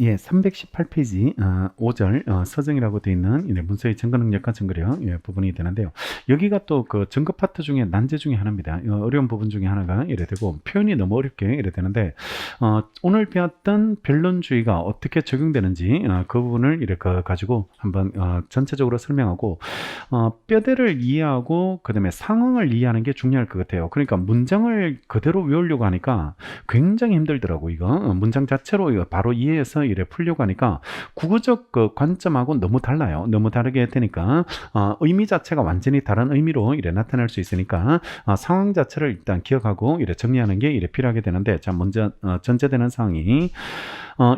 예, 318페이지 5절 서정이라고 되어 있는 문서의 증거 능력과 증거력 부분이 되는데요. 여기가 또 그 증거 파트 중에 난제 중에 하나입니다. 어려운 부분 중에 하나가 이래 되고 표현이 너무 어렵게 이래 되는데 오늘 배웠던 변론주의가 어떻게 적용되는지 그 부분을 이렇게 가지고 한번 전체적으로 설명하고 뼈대를 이해하고 그다음에 상황을 이해하는 게 중요할 것 같아요. 그러니까 문장을 그대로 외우려고 하니까 굉장히 힘들더라고 이거. 문장 자체로 이거 바로 이해해서 이래 풀려고 하니까 국어적 그 관점하고 너무 달라요. 너무 다르게 되니까 의미 자체가 완전히 다른 의미로 이래 나타날 수 있으니까 상황 자체를 일단 기억하고 이래 정리하는 게 이래 필요하게 되는데, 자 먼저 전제되는 상황이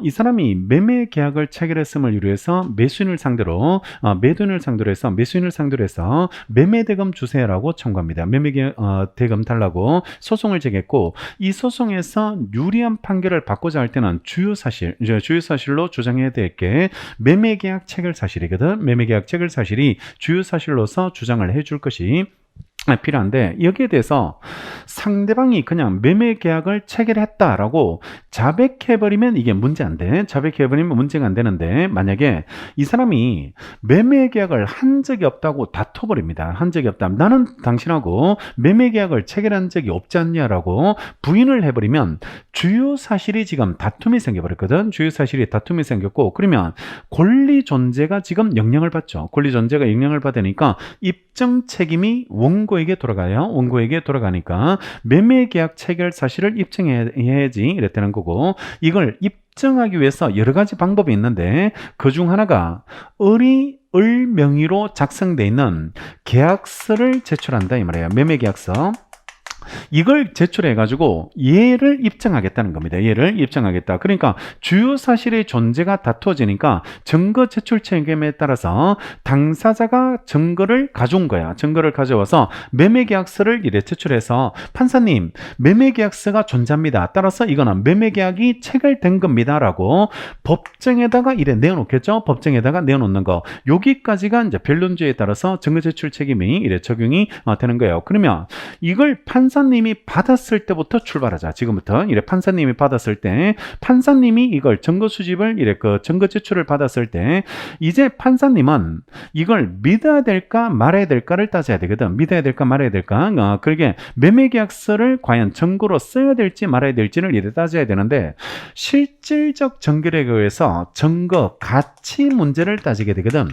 이 사람이 매매 계약을 체결했음을 이유해서 매수인을 상대로 매도인을 상대로 해서 매수인을 상대로 해서 매매 대금 주세요라고 청구합니다. 매매 대금 달라고 소송을 제기했고, 이 소송에서 유리한 판결을 받고자 할 때는 주요 사실로 주장해야 될 게 매매 계약 체결 사실이거든. 매매 계약 체결 사실이 주요 사실로서 주장을 해줄 것이 필요한데, 여기에 대해서 상대방이 그냥 매매 계약을 체결했다라고 자백해버리면 이게 문제 안 돼. 자백해버리면 문제가 안 되는데, 만약에 이 사람이 매매 계약을 한 적이 없다고 다퉈버립니다. 한 적이 없다. 나는 당신하고 매매 계약을 체결한 적이 없지 않냐라고 부인을 해버리면 주요 사실이 지금 다툼이 생겨버렸거든. 주요 사실이 다툼이 생겼고, 그러면 권리 존재가 지금 영향을 받죠. 권리 존재가 영향을 받으니까 입증 책임이 원고에게 돌아가요. 원고에게 돌아가니까 매매 계약 체결 사실을 입증해야지 이랬다는 거고, 이걸 입증하기 위해서 여러 가지 방법이 있는데 그 중 하나가 을 명의로 작성되어 있는 계약서를 제출한다 이 말이에요. 매매 계약서. 이걸 제출해 가지고 얘를 입증하겠다는 겁니다. 얘를 입증하겠다. 그러니까 주요 사실의 존재가 다투어지니까 증거 제출 책임에 따라서 당사자가 증거를 가져온 거야. 증거를 가져와서 매매계약서를 이래 제출해서, 판사님 매매계약서가 존재합니다. 따라서 이거는 매매계약이 체결된 겁니다라고 법정에다가 이래 내어놓겠죠. 법정에다가 내어놓는 거. 여기까지가 이제 변론주의에 따라서 증거 제출 책임이 이래 적용이 되는 거예요. 그러면 이걸 판사님이 받았을 때부터 출발하자. 지금부터 이래 판사님이 받았을 때, 판사님이 이걸 증거 수집을 이래 그 증거 제출을 받았을 때, 이제 판사님은 이걸 믿어야 될까 말아야 될까를 따져야 되거든. 믿어야 될까 말아야 될까. 그러게 매매계약서를 과연 증거로 써야 될지 말아야 될지를 이래 따져야 되는데, 실질적 전결에 의해서 증거 가치 문제를 따지게 되거든.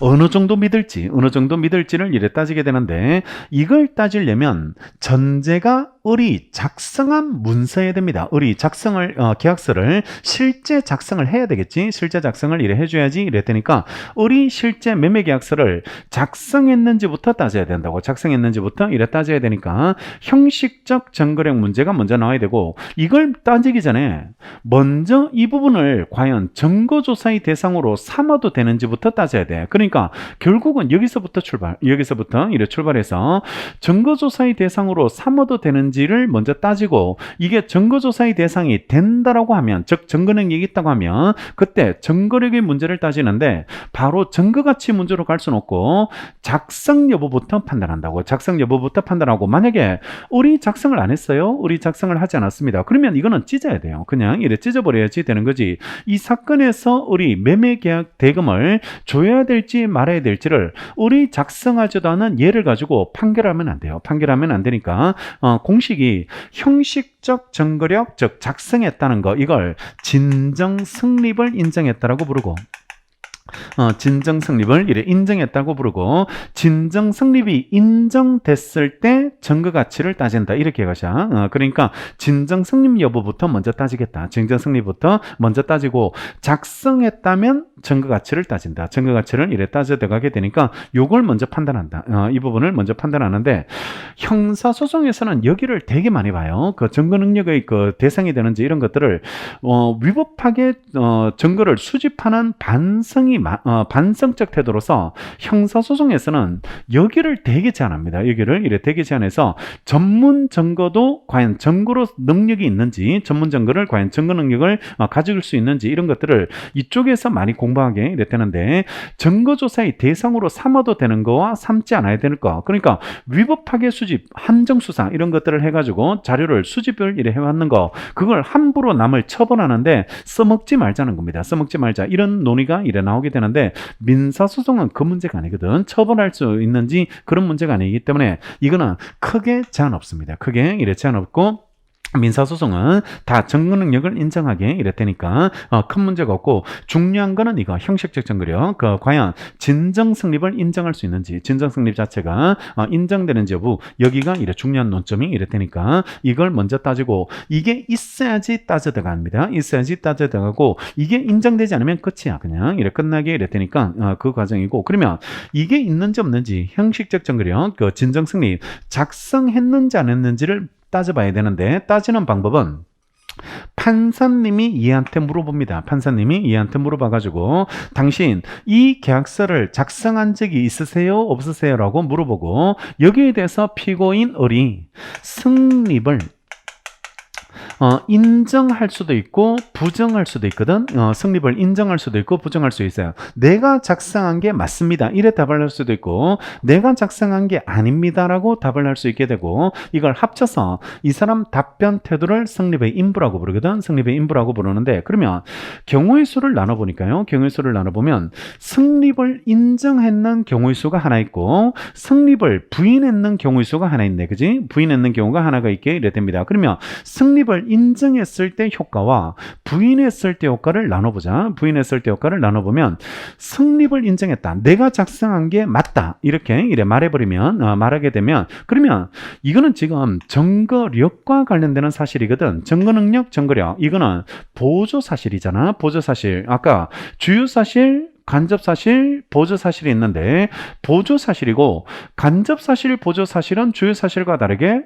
어느 정도 믿을지를 이래 따지게 되는데, 이걸 따지려면 전제가 을이 작성한 문서여야 됩니다. 을이 작성을 계약서를 실제 작성을 해야 되겠지. 실제 작성을 이래 해줘야지 이래 되니까 을이 실제 매매 계약서를 작성했는지부터 따져야 된다고. 작성했는지부터 이래 따져야 되니까 형식적 전거력 문제가 먼저 나와야 되고, 이걸 따지기 전에 먼저 이 부분을 과연 증거조사의 대상으로 삼아도 되는지부터 따져야 돼. 그러니까 결국은 여기서부터 이래 출발해서 증거조사의 대상으로 삼아도 되는지를 먼저 따지고, 이게 증거조사의 대상이 된다라고 하면, 즉 증거능력이 있다고 하면 그때 증거력의 문제를 따지는데, 바로 증거가치 문제로 갈 수는 없고 작성 여부부터 판단한다고. 작성 여부부터 판단하고, 만약에 우리 작성을 안 했어요. 우리 작성을 하지 않았습니다. 그러면 이거는 찢어야 돼요. 그냥 이래 찢어버려야지 되는 거지. 이 사건에서 우리 매매계약 대금을 줘야 될지 말아야 될지를 우리 작성하지도 않은 예를 가지고 판결하면 안 돼요. 판결하면 안 되니까 공식이 형식적 증거력, 즉 작성했다는 거, 이걸 진정 승립을 인정했다라고 부르고, 진정 성립을 이래 인정했다고 부르고, 진정 성립이 인정됐을 때 증거 가치를 따진다 이렇게 가자. 그러니까 진정 성립 여부부터 먼저 따지겠다. 진정 성립부터 먼저 따지고, 작성했다면 증거 가치를 따진다. 증거 가치를 이래 따져 들어가게 되니까 요걸 먼저 판단한다. 이 부분을 먼저 판단하는데, 형사 소송에서는 여기를 되게 많이 봐요. 그 증거 능력의 그 대상이 되는지 이런 것들을 위법하게 증거를 수집하는 반성이 반성적 태도로서 형사소송에서는 여기를 대개 제한합니다. 여기를 이래 대개 제한해서 전문 증거도 과연 증거로 능력이 있는지, 전문 증거를 과연 증거 능력을 가질 수 있는지 이런 것들을 이쪽에서 많이 공부하게 되는데, 증거조사의 대상으로 삼아도 되는 거와 삼지 않아야 되는 거, 그러니까 위법하게 수집, 함정수사 이런 것들을 해가지고 자료를 수집을 이래 해왔는 거, 그걸 함부로 남을 처벌하는데 써먹지 말자는 겁니다. 써먹지 말자, 이런 논의가 이래 나오게 되는데, 민사소송은 그 문제가 아니거든. 처벌할 수 있는지 그런 문제가 아니기 때문에 이거는 크게 제한 없습니다. 크게 이래 제한 없고, 민사소송은 다 증거 능력을 인정하게 이랬다니까 큰 문제가 없고, 중요한 거는 이거 형식적 증거력, 과연 진정 승립을 인정할 수 있는지, 진정 승립 자체가 인정되는지 여부, 여기가 이래 중요한 논점이 이랬다니까 이걸 먼저 따지고, 이게 있어야지 따져들어갑니다. 있어야지 따져들어가고, 이게 인정되지 않으면 끝이야. 그냥 이래 끝나게 이랬다니까 그 과정이고, 그러면 이게 있는지 없는지, 형식적 증거력, 그 진정 승립 작성했는지 안 했는지를 따져봐야 되는데, 따지는 방법은 판사님이 얘한테 물어봅니다. 판사님이 얘한테 물어봐가지고, 당신 이 계약서를 작성한 적이 있으세요? 없으세요? 라고 물어보고, 여기에 대해서 피고인 을이 승립을 인정할 수도 있고 부정할 수도 있거든. 승립을 인정할 수도 있고 부정할 수 있어요. 내가 작성한 게 맞습니다, 이래 답을 할 수도 있고, 내가 작성한 게 아닙니다라고 답을 할 수 있게 되고, 이걸 합쳐서 이 사람 답변 태도를 승립의 인부라고 부르거든. 승립의 인부라고 부르는데, 그러면 경우의 수를 나눠보니까요, 경우의 수를 나눠보면 승립을 인정했는 경우의 수가 하나 있고, 승립을 부인했는 경우의 수가 하나 있네, 그지? 부인했는 경우가 하나가 있게 이래 됩니다. 그러면 승립을 인정했을 때 효과와 부인했을 때 효과를 나눠보자. 부인했을 때 효과를 나눠보면, 승립을 인정했다, 내가 작성한 게 맞다, 이렇게 이래 말해버리면, 말하게 되면, 그러면 이거는 지금 증거력과 관련되는 사실이거든. 증거능력, 증거력, 이거는 보조사실이잖아. 보조사실. 아까 주요사실, 간접사실, 보조사실이 있는데, 보조사실이고 간접사실, 보조사실은 주요사실과 다르게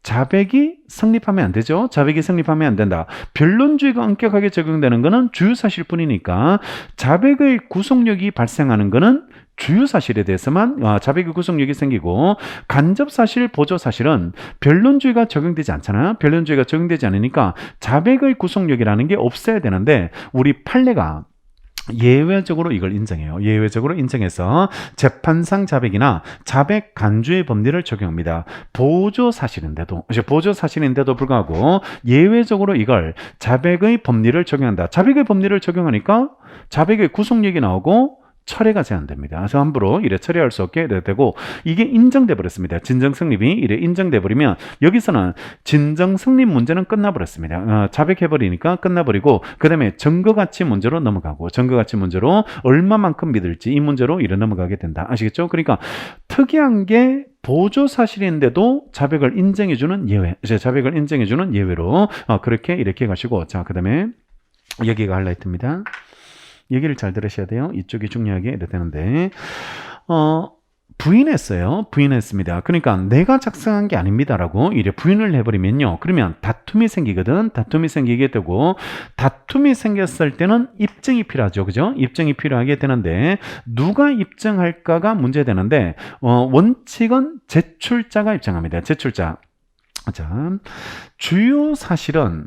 자백이 성립하면 안 되죠. 자백이 성립하면 안 된다. 변론주의가 엄격하게 적용되는 것은 주요사실뿐이니까, 자백의 구속력이 발생하는 것은 주요사실에 대해서만 자백의 구속력이 생기고, 간접사실, 보조사실은 변론주의가 적용되지 않잖아. 변론주의가 적용되지 않으니까 자백의 구속력이라는 게 없어야 되는데, 우리 판례가 예외적으로 이걸 인정해요. 예외적으로 인정해서 재판상 자백이나 자백 간주의 법리를 적용합니다. 보조사실인데도 불구하고 예외적으로 이걸 자백의 법리를 적용한다. 자백의 법리를 적용하니까 자백의 구속력이 나오고 철회가 제한됩니다. 그래서 함부로 이래 철회할 수 없게 되고, 이게 인정돼 버렸습니다. 진정 승립이 이래 인정돼 버리면, 여기서는 진정 승립 문제는 끝나버렸습니다. 자백해 버리니까 끝나버리고, 그 다음에 증거가치 문제로 넘어가고, 증거가치 문제로 얼마만큼 믿을지 이 문제로 이래 넘어가게 된다. 아시겠죠? 그러니까 특이한 게 보조 사실인데도 자백을 인정해주는 예외, 자백을 인정해주는 예외로 그렇게 이렇게 가시고, 자, 그 다음에 여기가 하이라이트입니다. 얘기를 잘 들으셔야 돼요. 이쪽이 중요하게 되는데, 부인했어요. 부인했습니다. 그러니까 내가 작성한 게 아닙니다라고 이래 부인을 해버리면요, 그러면 다툼이 생기거든. 다툼이 생기게 되고, 다툼이 생겼을 때는 입증이 필요하죠. 그죠? 입증이 필요하게 되는데, 누가 입증할까가 문제되는데, 원칙은 제출자가 입증합니다. 제출자. 자, 주요 사실은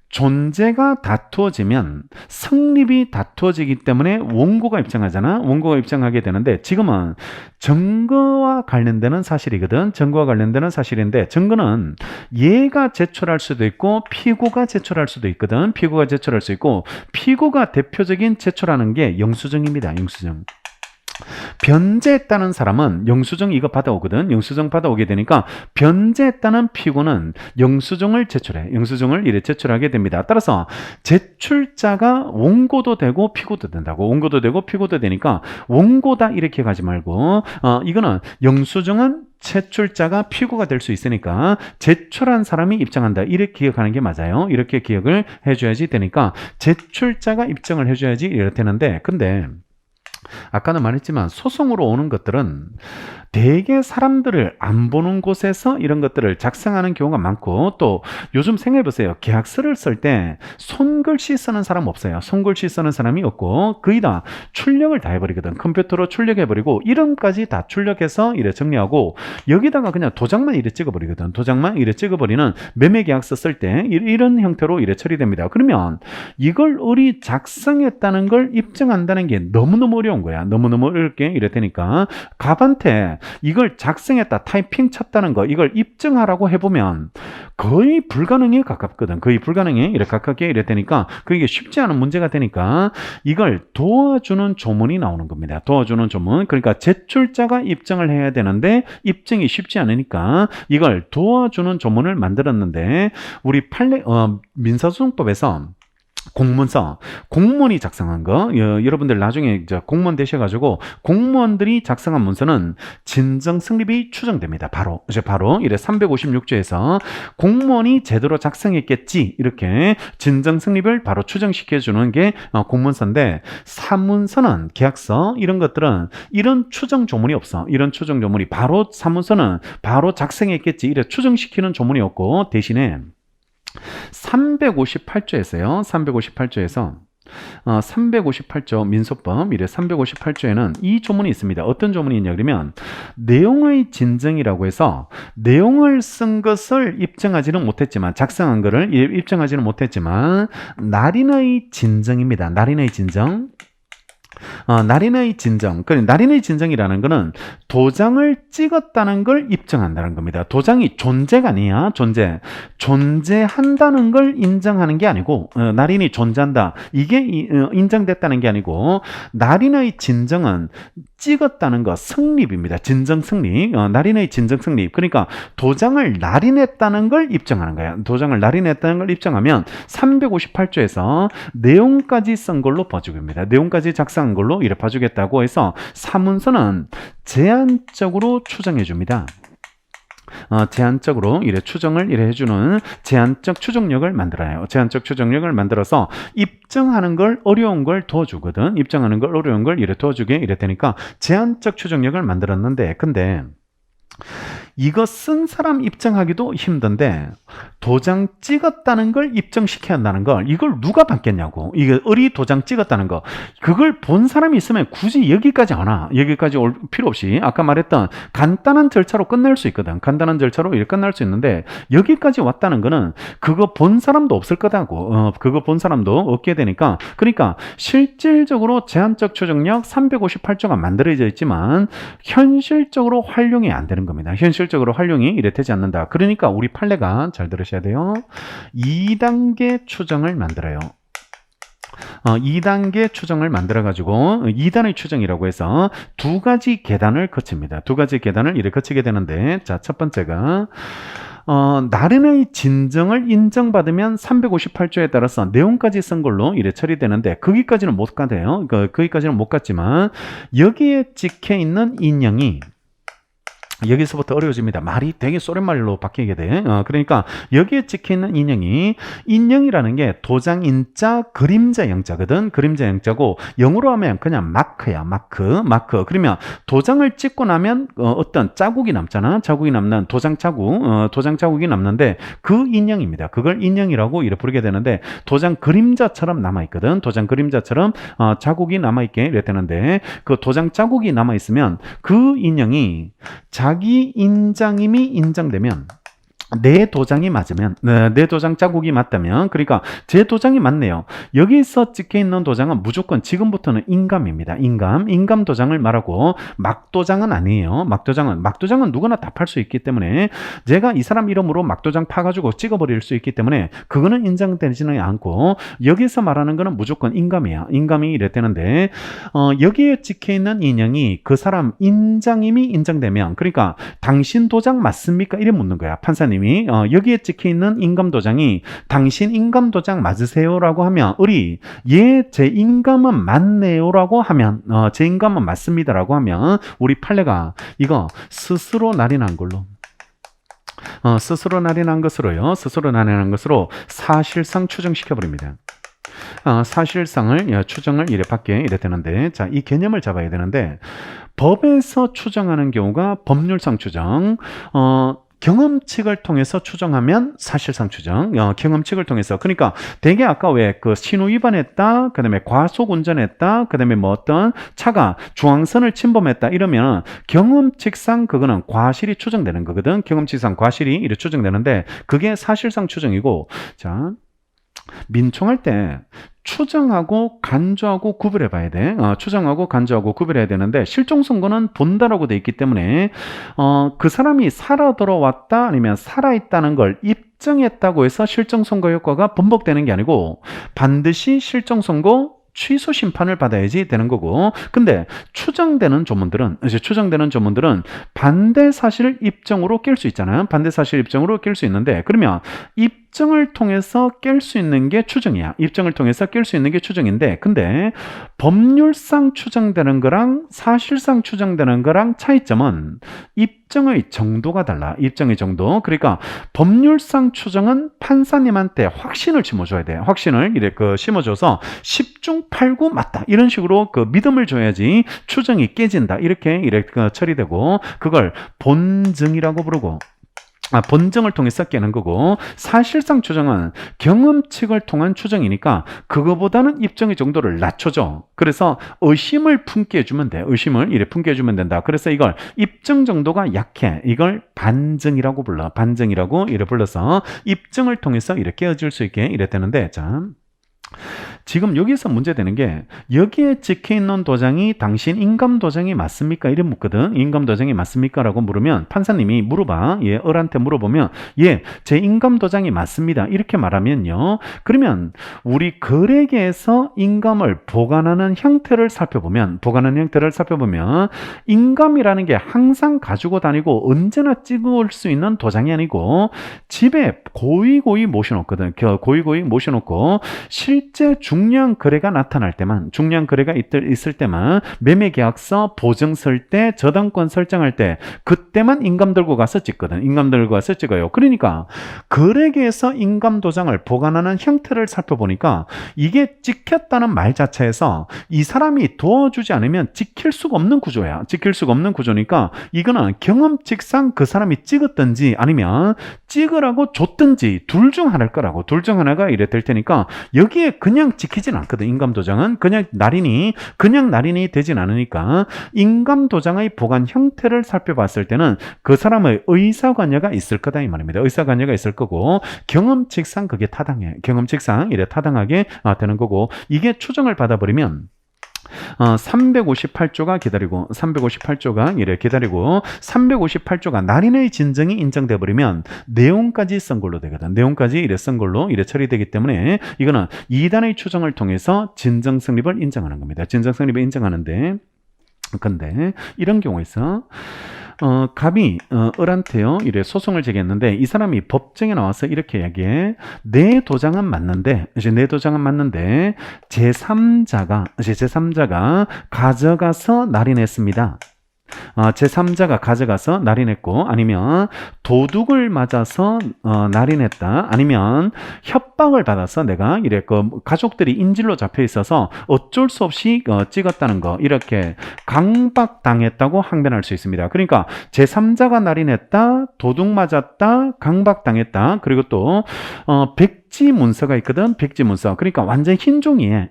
존재가 다투어지면 성립이 다투어지기 때문에 원고가 입증하잖아. 원고가 입증하게 되는데, 지금은 증거와 관련되는 사실이거든. 증거와 관련되는 사실인데, 증거는 얘가 제출할 수도 있고 피고가 제출할 수도 있거든. 피고가 제출할 수 있고, 피고가 대표적인 제출하는 게 영수증입니다. 영수증. 변제했다는 사람은 영수증 이거 받아오거든. 영수증 받아오게 되니까 변제했다는 피고는 영수증을 제출해. 영수증을 이래 제출하게 됩니다. 따라서 제출자가 원고도 되고 피고도 된다고. 원고도 되고 피고도 되니까 원고다 이렇게 가지 말고, 이거는 영수증은 제출자가 피고가 될 수 있으니까 제출한 사람이 입증한다, 이렇게 기억하는 게 맞아요. 이렇게 기억을 해줘야지 되니까 제출자가 입증을 해줘야지 이렇게 되는데, 근데 아까는 말했지만 소송으로 오는 것들은 대개 사람들을 안 보는 곳에서 이런 것들을 작성하는 경우가 많고, 또 요즘 생각해보세요. 계약서를 쓸 때 손글씨 쓰는 사람 없어요. 손글씨 쓰는 사람이 없고 거의 다 출력을 다 해버리거든. 컴퓨터로 출력해버리고 이름까지 다 출력해서 이래 정리하고 여기다가 그냥 도장만 이래 찍어버리거든. 도장만 이래 찍어버리는 매매계약서 쓸 때 이런 형태로 이래 처리됩니다. 그러면 이걸 을이 작성했다는 걸 입증한다는 게 너무너무 어려운 거야. 너무너무 어렵게 이래 되니까 갑한테 이걸 작성했다, 타이핑 쳤다는 거, 이걸 입증하라고 해보면 거의 불가능에 가깝거든. 거의 불가능에 이렇게 가깝게 이래 되니까 그게 쉽지 않은 문제가 되니까 이걸 도와주는 조문이 나오는 겁니다. 도와주는 조문. 그러니까 제출자가 입증을 해야 되는데 입증이 쉽지 않으니까 이걸 도와주는 조문을 만들었는데, 우리 민사소송법에서 공문서, 공무원이 작성한 거, 여러분들 나중에 이제 공무원 되셔가지고 공무원들이 작성한 문서는 진정 승립이 추정됩니다. 바로 이래 356조에서 공무원이 제대로 작성했겠지, 이렇게 진정 승립을 바로 추정시켜주는 게 공문서인데, 사문서는, 계약서 이런 것들은 이런 추정 조문이 없어. 이런 추정 조문이 바로 사문서는 바로 작성했겠지 이래 추정시키는 조문이 없고, 대신에 358조에서요. 358조 민소법 이래 358조에는 이 조문이 있습니다. 어떤 조문이 있냐 그러면, 내용의 진정이라고 해서 내용을 쓴 것을 입증하지는 못했지만, 작성한 것을 입증하지는 못했지만 날인의 진정입니다. 날인의 진정. 날인의 진정. 날인의 진정이라는 것은 도장을 찍었다는 걸 입증한다는 겁니다. 도장이 존재가 아니야. 존재한다는 걸 인정하는 게 아니고, 날인이 존재한다, 이게 인정됐다는 게 아니고, 날인의 진정은 찍었다는 거, 승립입니다. 진정 승립. 날인의 진정 승립. 그러니까 도장을 날인했다는 걸 입증하는 거야. 도장을 날인했다는 걸 입증하면 358조에서 내용까지 쓴 걸로 봐주겠습니다. 내용까지 작성한 걸로 이래 봐주겠다고 해서 사문서는 제한적으로 추정해 줍니다. 제한적으로 이래 추정을 이래 해주는 제한적 추정력을 만들어요. 제한적 추정력을 만들어서 입증하는 걸 어려운 걸 도와주거든. 입증하는 걸 어려운 걸 이래 도와주게 이래 되니까 제한적 추정력을 만들었는데, 근데 이거 쓴 사람 입증하기도 힘든데 도장 찍었다는 걸 입증시켜야 한다는 걸, 이걸 누가 받겠냐고. 이게 을이 도장 찍었다는 거, 그걸 본 사람이 있으면 굳이 여기까지 안 와. 여기까지 올 필요 없이 아까 말했던 간단한 절차로 끝낼 수 있거든. 간단한 절차로 이렇게 끝날 수 있는데 여기까지 왔다는 거는 그거 본 사람도 없을 거다고. 그거 본 사람도 없게 되니까, 그러니까 실질적으로 제한적 추정력 358조가 만들어져 있지만 현실적으로 활용이 안 되는 겁니다. 현실적으로 활용이 이래 되지 않는다. 그러니까 우리 판례가, 잘 들으셔야 돼요, 2단계 추정을 만들어요. 2단계 추정을 만들어 가지고 2단의 추정이라고 해서 두 가지 계단을 거칩니다. 두 가지 계단을 이렇게 거치게 되는데, 자, 첫 번째가 날인의 진정을 인정받으면 358조에 따라서 내용까지 쓴 걸로 이래 처리되는데, 거기까지는 못 가대요. 거기까지는 못 갔지만 여기에 찍혀 있는 인형이, 여기서부터 어려워집니다. 말이 되게 소련말로 바뀌게 돼. 그러니까 여기에 찍혀있는 인형이라는 게 도장 인자 그림자 영자거든. 그림자 영자고 영어로 하면 그냥 마크야. 마크. 그러면 도장을 찍고 나면 어떤 자국이 남잖아. 자국이 남는 도장 자국이 남는데 그 인형입니다. 그걸 인형이라고 이렇게 부르게 되는데, 도장 그림자처럼 남아있거든. 도장 그림자처럼 자국이 남아있게 이래 되는데, 그 도장 자국이 남아있으면 그 인형이 자기 인장임이 인정되면, 내 도장이 맞으면, 내 도장 자국이 맞다면, 그러니까 제 도장이 맞네요. 여기서 찍혀 있는 도장은 무조건 지금부터는 인감입니다. 인감 도장을 말하고, 막도장은 아니에요. 막도장은 누구나 다 팔 수 있기 때문에, 제가 이 사람 이름으로 막도장 파가지고 찍어버릴 수 있기 때문에 그거는 인정되지는 않고, 여기서 말하는 거는 무조건 인감이야. 인감이 이래 되는데, 여기에 찍혀 있는 인형이 그 사람 인장임이 인정되면, 그러니까 당신 도장 맞습니까? 이래 묻는 거야. 판사님 여기에 찍혀있는 인감도장이 당신 인감도장 맞으세요라고 하면, 을이 제 인감은 맞네요라고 하면, 제 인감은 맞습니다라고 하면, 우리 판례가 이거 스스로 날인한 걸로, 스스로 날인한 것으로 사실상 추정시켜버립니다. 사실상을 추정을 이래 받게 이래 되는데, 자, 이 개념을 잡아야 되는데, 법에서 추정하는 경우가 법률상 추정, 경험칙을 통해서 추정하면 사실상 추정, 경험칙을 통해서. 그러니까 되게 아까 왜 그 신호 위반했다, 그 다음에 과속 운전했다, 그 다음에 뭐 어떤 차가 중앙선을 침범했다 이러면 경험칙상 그거는 과실이 추정되는 거거든. 경험칙상 과실이 이래 추정되는데 그게 사실상 추정이고, 자, 민총할 때 추정하고 간주하고 구별해 봐야 돼. 추정하고 간주하고 구별해야 되는데, 실종 선고는 본다라고 돼 있기 때문에 그 사람이 살아 돌아왔다 아니면 살아 있다는 걸 입증했다고 해서 실종 선고 효과가 번복되는 게 아니고 반드시 실종 선고 취소 심판을 받아야지 되는 거고, 근데 추정되는 조문들은 반대 사실 입증으로 깰 수 있잖아요. 반대 사실 입증으로 깰 수 있는데, 그러면 입증을 통해서 깰 수 있는 게 추정이야. 입증을 통해서 깰 수 있는 게 추정인데, 근데 법률상 추정되는 거랑 사실상 추정되는 거랑 차이점은 입증의 정도가 달라. 입증의 정도. 그러니까 법률상 추정은 판사님한테 확신을 심어줘야 돼. 확신을 이렇게 심어줘서 10중 8구 맞다 이런 식으로 그 믿음을 줘야지 추정이 깨진다. 이렇게 처리되고, 그걸 본증이라고 부르고, 본증을 통해서 깨는 거고, 사실상 추정은 경험칙을 통한 추정이니까 그거보다는 입증의 정도를 낮춰줘. 그래서 의심을 품게 해주면 돼. 의심을 이래 품게 해주면 된다. 그래서 이걸 입증 정도가 약해. 이걸 반증이라고 불러. 반증이라고 이래 불러서 입증을 통해서 이렇게 깨어질 수 있게 이래 되는데, 자, 지금 여기서 문제되는 게, 여기에 찍혀있는 도장이 당신 인감도장이 맞습니까? 이래 묻거든. 인감도장이 맞습니까? 라고 물으면 판사님이 물어봐. 을한테 물어보면 제 인감도장이 맞습니다. 이렇게 말하면요, 그러면 우리 거래계에서 인감을 보관하는 형태를 살펴보면 인감이라는 게 항상 가지고 다니고 언제나 찍을 수 있는 도장이 아니고 집에 고이고이 모셔놓거든. 고이고이 모셔놓고 실제 중요한 거래가 나타날 때만, 중요한 거래가 있을 때만, 매매계약서 보증 쓸 때, 저당권 설정할 때, 그때만 인감 들고 가서 찍거든. 인감 들고 가서 찍어요. 그러니까 거래계에서 인감 도장을 보관하는 형태를 살펴보니까 이게 찍혔다는 말 자체에서 이 사람이 도와주지 않으면 찍힐 수가 없는 구조야. 찍힐 수가 없는 구조니까 이거는 경험칙상 그 사람이 찍었든지 아니면 찍으라고 줬든지 둘 중 하나일 거라고. 둘 중 하나가 이래 될 테니까 여기에 그냥 찍히진 않거든. 인감도장은 그냥 날인이 되진 않으니까 인감도장의 보관 형태를 살펴봤을 때는 그 사람의 의사관여가 있을 거다 이 말입니다. 의사관여가 있을 거고, 경험칙상 그게 타당해. 경험칙상 이래 타당하게 되는 거고, 이게 추정을 받아버리면 358조가 기다리고, 358조가 이래 기다리고, 358조가 날인의 진정이 인정돼 버리면 내용까지 쓴 걸로 되거든. 내용까지 이래 쓴 걸로 이래 처리되기 때문에 이거는 2단의 추정을 통해서 진정 성립을 인정하는 겁니다. 진정 성립을 인정하는데, 근데 이런 경우에서 갑이 을한테요 이래 소송을 제기했는데, 이 사람이 법정에 나와서 이렇게 이야기해. 내 도장은 맞는데 제3자가 가져가서 날인했습니다. 제3자가 가져가서 날인했고, 아니면 도둑을 맞아서 날인했다, 아니면 협박을 받아서 내가 이래 가족들이 인질로 잡혀 있어서 어쩔 수 없이 찍었다는 거, 이렇게 강박당했다고 항변할 수 있습니다. 그러니까 제3자가 날인했다, 도둑 맞았다, 강박당했다, 그리고 또 백지 문서가 있거든. 백지 문서. 그러니까 완전 흰 종이에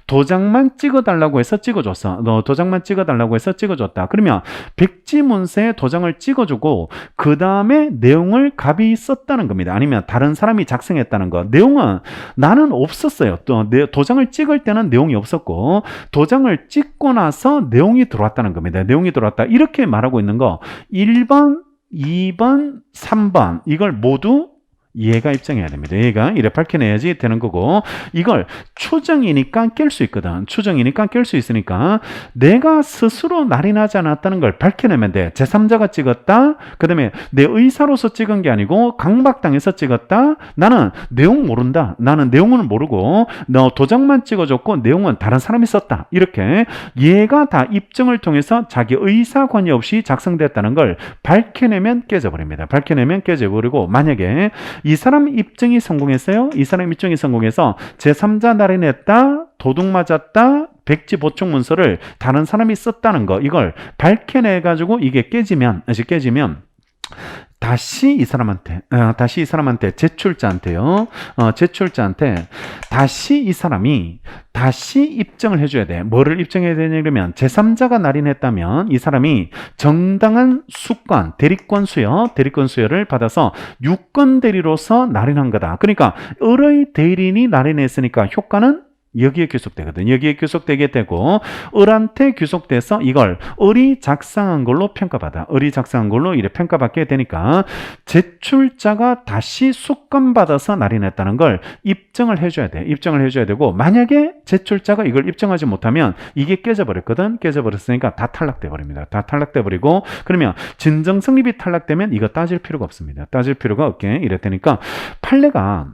도장만 찍어달라고 해서 찍어줬어. 도장만 찍어달라고 해서 찍어줬다. 그러면 백지 문서에 도장을 찍어주고 그 다음에 내용을 갑이 썼다는 겁니다. 아니면 다른 사람이 작성했다는 거. 내용은 나는 없었어요. 또 도장을 찍을 때는 내용이 없었고, 도장을 찍고 나서 내용이 들어왔다는 겁니다. 내용이 들어왔다. 이렇게 말하고 있는 거 1번, 2번, 3번 이걸 모두 얘가 입증해야 됩니다. 얘가 이래 밝혀내야지 되는 거고, 이걸 추정이니까 깰 수 있거든. 추정이니까 깰 수 있으니까 내가 스스로 날인하지 않았다는 걸 밝혀내면 돼. 제3자가 찍었다, 그 다음에 내 의사로서 찍은 게 아니고 강박당해서 찍었다, 나는 내용 모른다, 나는 내용은 모르고 너 도장만 찍어줬고 내용은 다른 사람이 썼다, 이렇게 얘가 다 입증을 통해서 자기 의사관여 없이 작성됐다는 걸 밝혀내면 깨져버립니다. 밝혀내면 깨져버리고, 만약에 이 사람 입증이 성공했어요. 이 사람 입증이 성공해서 제3자 날인했다, 도둑 맞았다, 백지 보충 문서를 다른 사람이 썼다는 거, 이걸 밝혀내 가지고 이게 깨지면 다시 이 사람한테 제출자한테요. 제출자한테 다시 이 사람이 다시 입증을 해줘야 돼. 뭐를 입증해야 되냐 그러면 제3자가 날인했다면 이 사람이 정당한 수권, 대리권 수여를 받아서 유권 대리로서 날인한 거다. 그러니까 을의 대리인이 날인했으니까 효과는 여기에 귀속되거든. 여기에 귀속되게 되고 을한테 귀속돼서 이걸 을이 작성한 걸로 평가받아. 을이 작성한 걸로 이래 평가받게 되니까 제출자가 다시 수권받아서 날인했다는 걸 입증을 해줘야 돼. 입증을 해줘야 되고 만약에 제출자가 이걸 입증하지 못하면 이게 깨져버렸거든. 깨져버렸으니까 다 탈락돼 버립니다. 다 탈락돼 버리고 그러면 진정 성립이 탈락되면 이거 따질 필요가 없습니다. 따질 필요가 없게 이래 되니까 판례가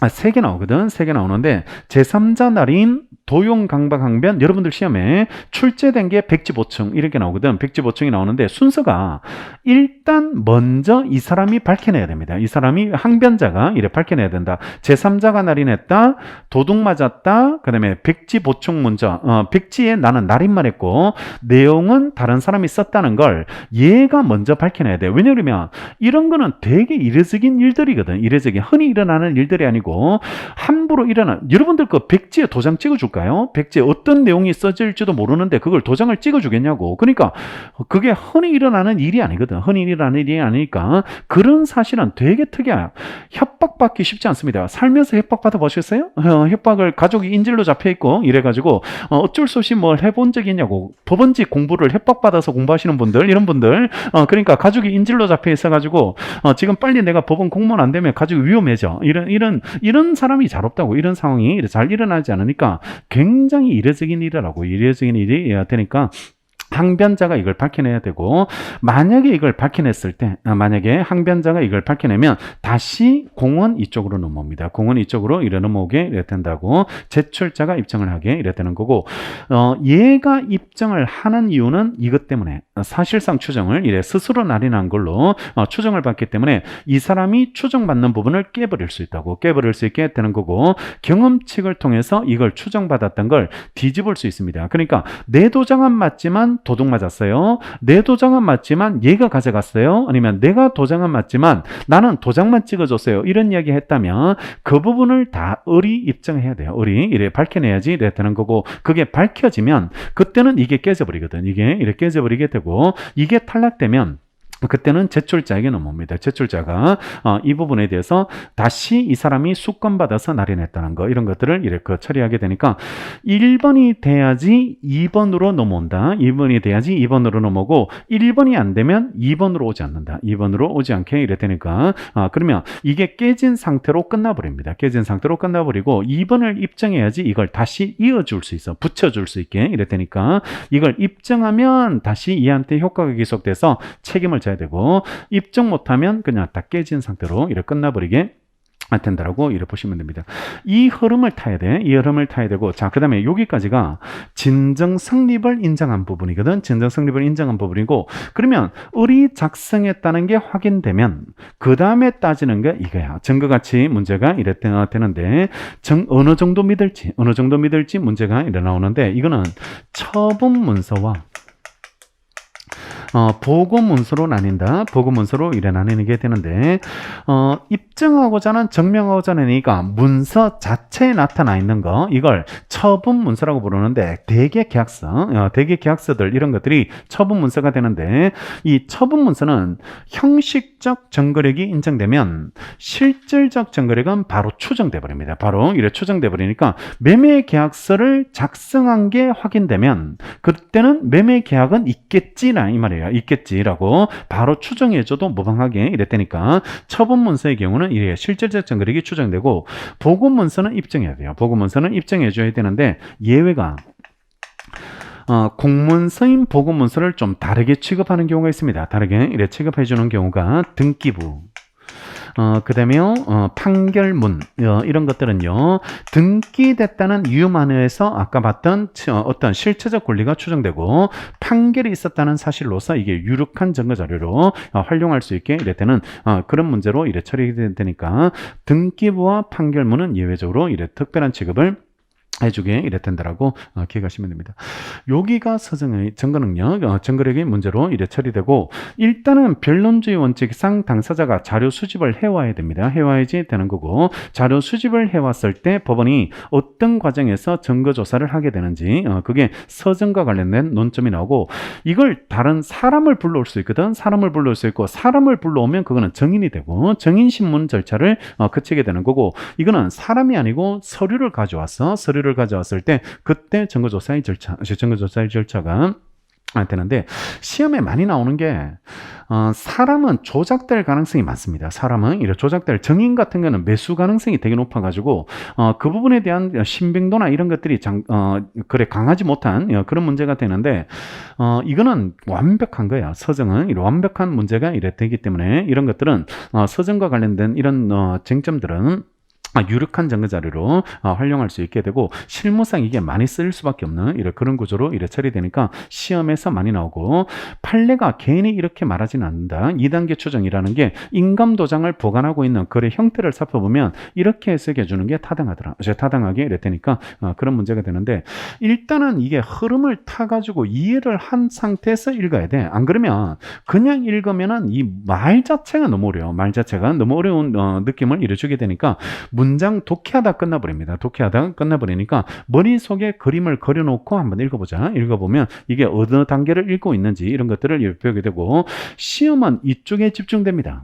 3개 나오거든. 3개 나오는데 제3자 날인 도용 강박 항변 여러분들 시험에 출제된 게 백지보충 이렇게 나오거든. 백지보충이 나오는데 순서가 일단 먼저 이 사람이 밝혀내야 됩니다. 이 사람이 항변자가 이래 밝혀내야 된다. 제3자가 날인했다, 도둑 맞았다, 그 다음에 백지보충 문자, 백지에 나는 날인만 했고 내용은 다른 사람이 썼다는 걸 얘가 먼저 밝혀내야 돼. 왜냐하면 이런 거는 되게 이례적인 일들이거든. 이례적인 흔히 일어나는 일들이 아니고 함부로 일어나. 여러분들 그 백지에 도장 찍어줄까요? 백지에 어떤 내용이 써질지도 모르는데 그걸 도장을 찍어주겠냐고. 그러니까 그게 흔히 일어나는 일이 아니거든. 흔히 일어나는 일이 아니니까 그런 사실은 되게 특이해요. 협박받기 쉽지 않습니다. 살면서 협박받아 보셨어요? 협박을 가족이 인질로 잡혀있고 이래가지고 어쩔 수 없이 뭘 해본 적이 있냐고. 법원직 공부를 협박받아서 공부하시는 분들, 이런 분들, 그러니까 가족이 인질로 잡혀 있어가지고 지금 빨리 내가 법원 공무원 안 되면 가족이 위험해져. 이런 사람이 잘 없다고. 이런 상황이 잘 일어나지 않으니까 굉장히 이례적인 일이라고. 이례적인 일이 되니까 항변자가 이걸 밝혀내야 되고 만약에 이걸 밝혀냈을 때 만약에 항변자가 이걸 밝혀내면 다시 공원 이쪽으로 넘어옵니다. 공원 이쪽으로 이래 넘어오게 이래 된다고. 제출자가 입증을 하게 이래 되는 거고 얘가 입증을 하는 이유는 이것 때문에 사실상 추정을 이래 스스로 날인한 걸로 추정을 받기 때문에 이 사람이 추정받는 부분을 깨버릴 수 있다고. 깨버릴 수 있게 되는 거고 경험칙을 통해서 이걸 추정받았던 걸 뒤집을 수 있습니다. 그러니까 내 도장은 맞지만 도둑 맞았어요. 내 도장은 맞지만 얘가 가져갔어요. 아니면 내가 도장은 맞지만 나는 도장만 찍어줬어요. 이런 이야기 했다면 그 부분을 다 을이 입증해야 돼요. 을이 이래 밝혀내야지 이래 되는 거고 그게 밝혀지면 그때는 이게 깨져버리거든. 이게 이렇게 깨져버리게 되고 이게 탈락되면 그때는 제출자에게 넘어옵니다. 제출자가 이 부분에 대해서 다시 이 사람이 수권받아서 날인했다는 거 이런 것들을 이렇게 처리하게 되니까 1번이 돼야지 2번으로 넘어온다. 2번이 돼야지 2번으로 넘어오고 1번이 안 되면 2번으로 오지 않는다. 2번으로 오지 않게 이래 되니까 그러면 이게 깨진 상태로 끝나버립니다. 깨진 상태로 끝나버리고 2번을 입증해야지 이걸 다시 이어줄 수 있어. 붙여줄 수 있게 이래 되니까 이걸 입증하면 다시 이한테 효과가 계속돼서 책임을 져야 되고 입증 못하면 그냥 다 깨진 상태로 이렇게 끝나버리게 된다라고 이렇게 보시면 됩니다. 이 흐름을 타야 돼. 이 흐름을 타야 되고 자 그다음에 여기까지가 진정 성립을 인정한 부분이거든. 진정 성립을 인정한 부분이고 그러면 을이 작성했다는 게 확인되면 그 다음에 따지는 게 이거야. 증거가치 문제가 이래 되는데 어느 정도 믿을지 문제가 이래 나오는데 이거는 처분 문서와 보고 문서로 나뉜다. 보고 문서로 이래 나뉘게 되는데 입증하고자 하는 증명하고자 하니까 문서 자체에 나타나 있는 거 이걸 처분 문서라고 부르는데 대개 계약서들 이런 것들이 처분 문서가 되는데 이 처분 문서는 형식적 증거력이 인정되면 실질적 증거력은 바로 추정돼 버립니다. 바로 이래 추정돼 버리니까 매매 계약서를 작성한 게 확인되면 그때는 매매 계약은 있겠지라 이 말이에요. 있겠지라고 바로 추정해줘도 무방하게 이랬다니까 처분 문서의 경우는 이래 실질적 증거력이 추정되고 보고 문서는 입증해야 돼요. 보고 문서는 입증해줘야 되는데 예외가 공문서인 보고 문서를 좀 다르게 취급하는 경우가 있습니다. 다르게 이래 취급해주는 경우가 등기부 그 다음에 판결문 이런 것들은요 등기됐다는 이유만에서 아까 봤던 어떤 실체적 권리가 추정되고 판결이 있었다는 사실로서 이게 유력한 증거 자료로 활용할 수 있게 이래 되는 그런 문제로 이래 처리되니까 등기부와 판결문은 예외적으로 이래 특별한 취급을 해주게 이래 된다라고 기억하시면 됩니다. 여기가 서정의 증거능력, 증거력의 문제로 이래 처리되고 일단은 변론주의 원칙상 당사자가 자료 수집을 해와야 됩니다. 해와야지 되는 거고 자료 수집을 해왔을 때 법원이 어떤 과정에서 증거조사를 하게 되는지 그게 서정과 관련된 논점이 나오고 이걸 다른 사람을 불러올 수 있거든. 사람을 불러올 수 있고 사람을 불러오면 그거는 증인이 되고 증인신문 절차를 거치게 되는 거고 이거는 사람이 아니고 서류를 가져왔을 때 그때 증거조사의 절차가 되는데 시험에 많이 나오는 게 사람은 조작될 가능성이 많습니다. 사람은 이런 조작될 증인 같은 거는 매수 가능성이 되게 높아가지고 그 부분에 대한 신빙도나 이런 것들이 그래 강하지 못한 그런 문제가 되는데 이거는 완벽한 거야. 서정은 이런 완벽한 문제가 이래 되기 때문에 이런 것들은 서정과 관련된 이런 쟁점들은 유력한 증거 자료로 활용할 수 있게 되고 실무상 이게 많이 쓰일 수밖에 없는 이런 그런 구조로 이래 처리되니까 시험에서 많이 나오고 판례가 괜히 이렇게 말하지는 않는다. 2단계 추정이라는 게 인감 도장을 보관하고 있는 글의 형태를 살펴보면 이렇게 해석해 주는 게 타당하게 이래 되니까 그런 문제가 되는데 일단은 이게 흐름을 타가지고 이해를 한 상태에서 읽어야 돼. 안 그러면 그냥 읽으면은 이 말 자체가 너무 어려워. 말 자체가 너무 어려운 느낌을 이래 주게 되니까 문장 독해하다 끝나버립니다. 독해하다 끝나버리니까 머릿속에 그림을 그려놓고 한번 읽어보자. 읽어보면 이게 어느 단계를 읽고 있는지 이런 것들을 배우게 되고 시험은 이쪽에 집중됩니다.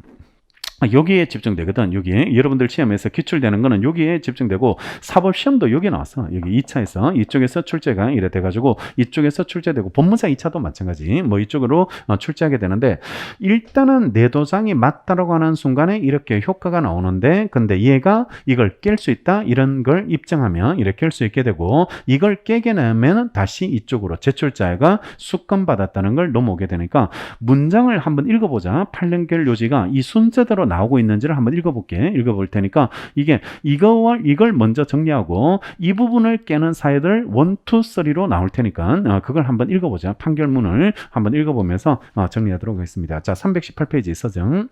여기에 집중되거든. 여기에 여러분들 시험에서 기출되는 거는 여기에 집중되고 사법시험도 여기 나왔어. 여기 2차에서 이쪽에서 출제가 이래 돼가지고 이쪽에서 출제되고 법무사 2차도 마찬가지 뭐 이쪽으로 출제하게 되는데 일단은 내 도장이 맞다라고 하는 순간에 이렇게 효과가 나오는데 근데 얘가 이걸 깰 수 있다 이런 걸 입증하면 이렇게 깰 수 있게 되고 이걸 깨게 되면 다시 이쪽으로 제출자가 수감받았다는 걸 넘어오게 되니까 문장을 한번 읽어보자. 판례결 요지가 이 순서대로 나오고 있는지를 한번 읽어볼 테니까 이걸 먼저 정리하고 이 부분을 깨는 사회들 1, 2, 3로 나올 테니까 그걸 한번 읽어보자. 판결문을 한번 읽어보면서 정리하도록 하겠습니다. 자, 318페이지 서정.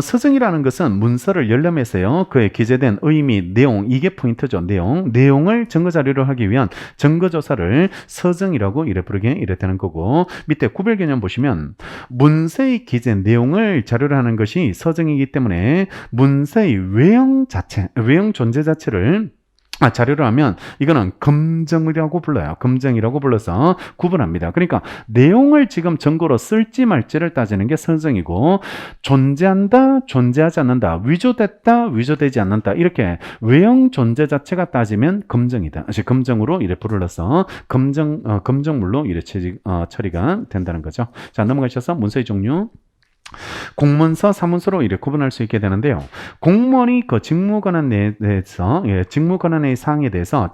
서정이라는 것은 문서를 열람해서요. 그에 기재된 의미, 내용, 이게 포인트죠. 내용을 증거자료로 하기 위한 증거조사를 서정이라고 이래 되는 거고 밑에 구별 개념 보시면 문서에 기재된 내용을 자료로 하는 것이 서정이기 때문에 문서의 외형 존재 자체를 자료를 하면 이거는 검증이라고 불러요. 검증이라고 불러서 구분합니다. 그러니까 내용을 지금 증거로 쓸지 말지를 따지는 게 서정이고 존재한다, 존재하지 않는다, 위조됐다, 위조되지 않는다 이렇게 외형 존재 자체가 따지면 검증이다. 검증으로 이래 불러서 검증물로 이래 처리가 된다는 거죠. 자, 넘어가셔서 문서의 종류. 공문서, 사문서로 이렇게 구분할 수 있게 되는데요. 공무원이 그 직무 권한에 대해서 직무 권한의 사항에 대해서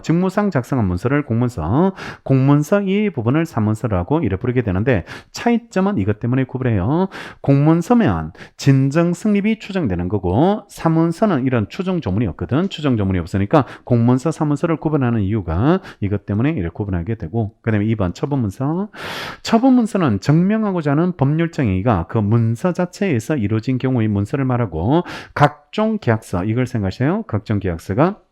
직무상 작성한 문서를 공문서 이 부분을 사문서라고 이렇게 부르게 되는데 차이점은 이것 때문에 구분해요. 공문서면 진정 승립이 추정되는 거고 사문서는 이런 추정 조문이 없거든. 추정 조문이 없으니까 공문서, 사문서를 구분하는 이유가 이것 때문에 이렇게 구분하게 되고 그다음에 2번 처분문서. 처분문서는 증명하고자 하는 법률정의 그 문서 자체에서 이루어진 경우의 문서를 말하고 각종 계약서 이걸 생각하세요. 각종 계약서가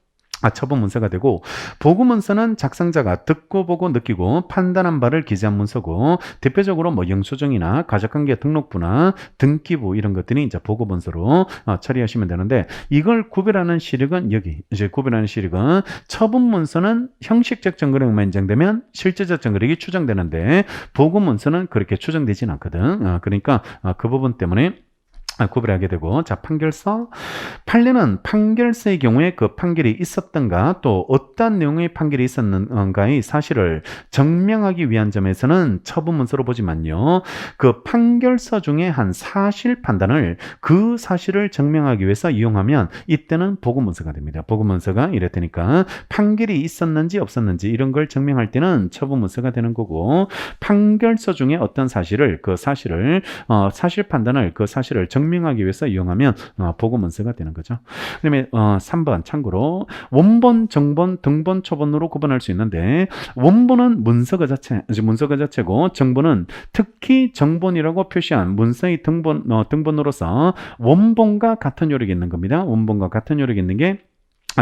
처분 문서가 되고 보고문서는 작성자가 듣고 보고 느끼고 판단한 바를 기재한 문서고 대표적으로 뭐 영수증이나 가족관계 등록부나 등기부 이런 것들이 이제 보고문서로 처리하시면 되는데 이걸 구별하는 시력은 여기 구별하는 시력은 처분문서는 형식적 증거력만 인정되면 실제적 증거력이 추정되는데 보고문서는 그렇게 추정되진 않거든. 그러니까 그 부분 때문에 구별하게 되고 자 판결서. 판례는 판결서의 경우에 그 판결이 있었던가 또 어떤 내용의 판결이 있었는가의 사실을 증명하기 위한 점에서는 처분문서로 보지만요. 그 판결서 중에 한 사실 판단을 그 사실을 증명하기 위해서 이용하면 이때는 보고문서가 됩니다. 보고문서가 이래 되니까 판결이 있었는지 없었는지 이런 걸 증명할 때는 처분문서가 되는 거고 판결서 중에 어떤 사실 판단을 그 사실을 증명하기 위해서 이용하면 보고 문서가 되는 거죠. 그다음에 3번 참고로 원본, 정본, 등본, 초본으로 구분할 수 있는데 원본은 문서 그 자체고 정본은 특히 정본이라고 표시한 문서의 등본으로서 원본과 같은 요력이 있는 겁니다. 원본과 같은 요력이 있는 게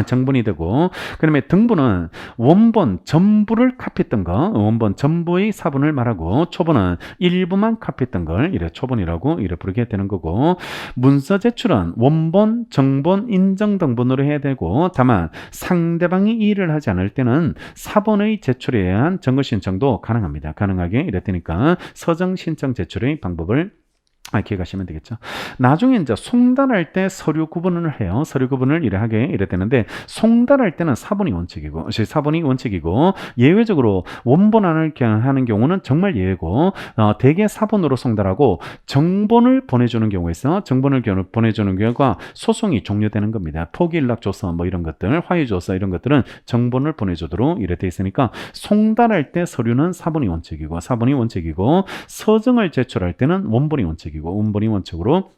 정본이 되고, 그 다음에 등본은 원본 전부를 카피했던 거, 원본 전부의 사본을 말하고, 초본은 일부만 카피했던 걸 이래 초본이라고 이래 부르게 되는 거고, 문서 제출은 원본, 정본, 인정 등본으로 해야 되고, 다만 상대방이 이의를 하지 않을 때는 사본의 제출에 의한 증거 신청도 가능합니다. 가능하게 이랬으니까 서정 신청 제출의 방법을 기억하시면 되겠죠. 나중에 이제 송달할 때 서류 구분을 해요. 서류 구분을 이래 되는데, 송달할 때는 사본이 원칙이고, 예외적으로 원본안을 하는 경우는 정말 예외고, 대개 사본으로 송달하고 정본을 보내주는 경우가 있어. 정본을 보내주는 경우가 소송이 종료되는 겁니다. 포기일락조서 뭐 이런 것들, 화유조서 이런 것들은 정본을 보내주도록 이래 돼 있으니까, 송달할 때 서류는 사본이 원칙이고, 서정을 제출할 때는 원본이 원칙이고, 원본이 원칙으로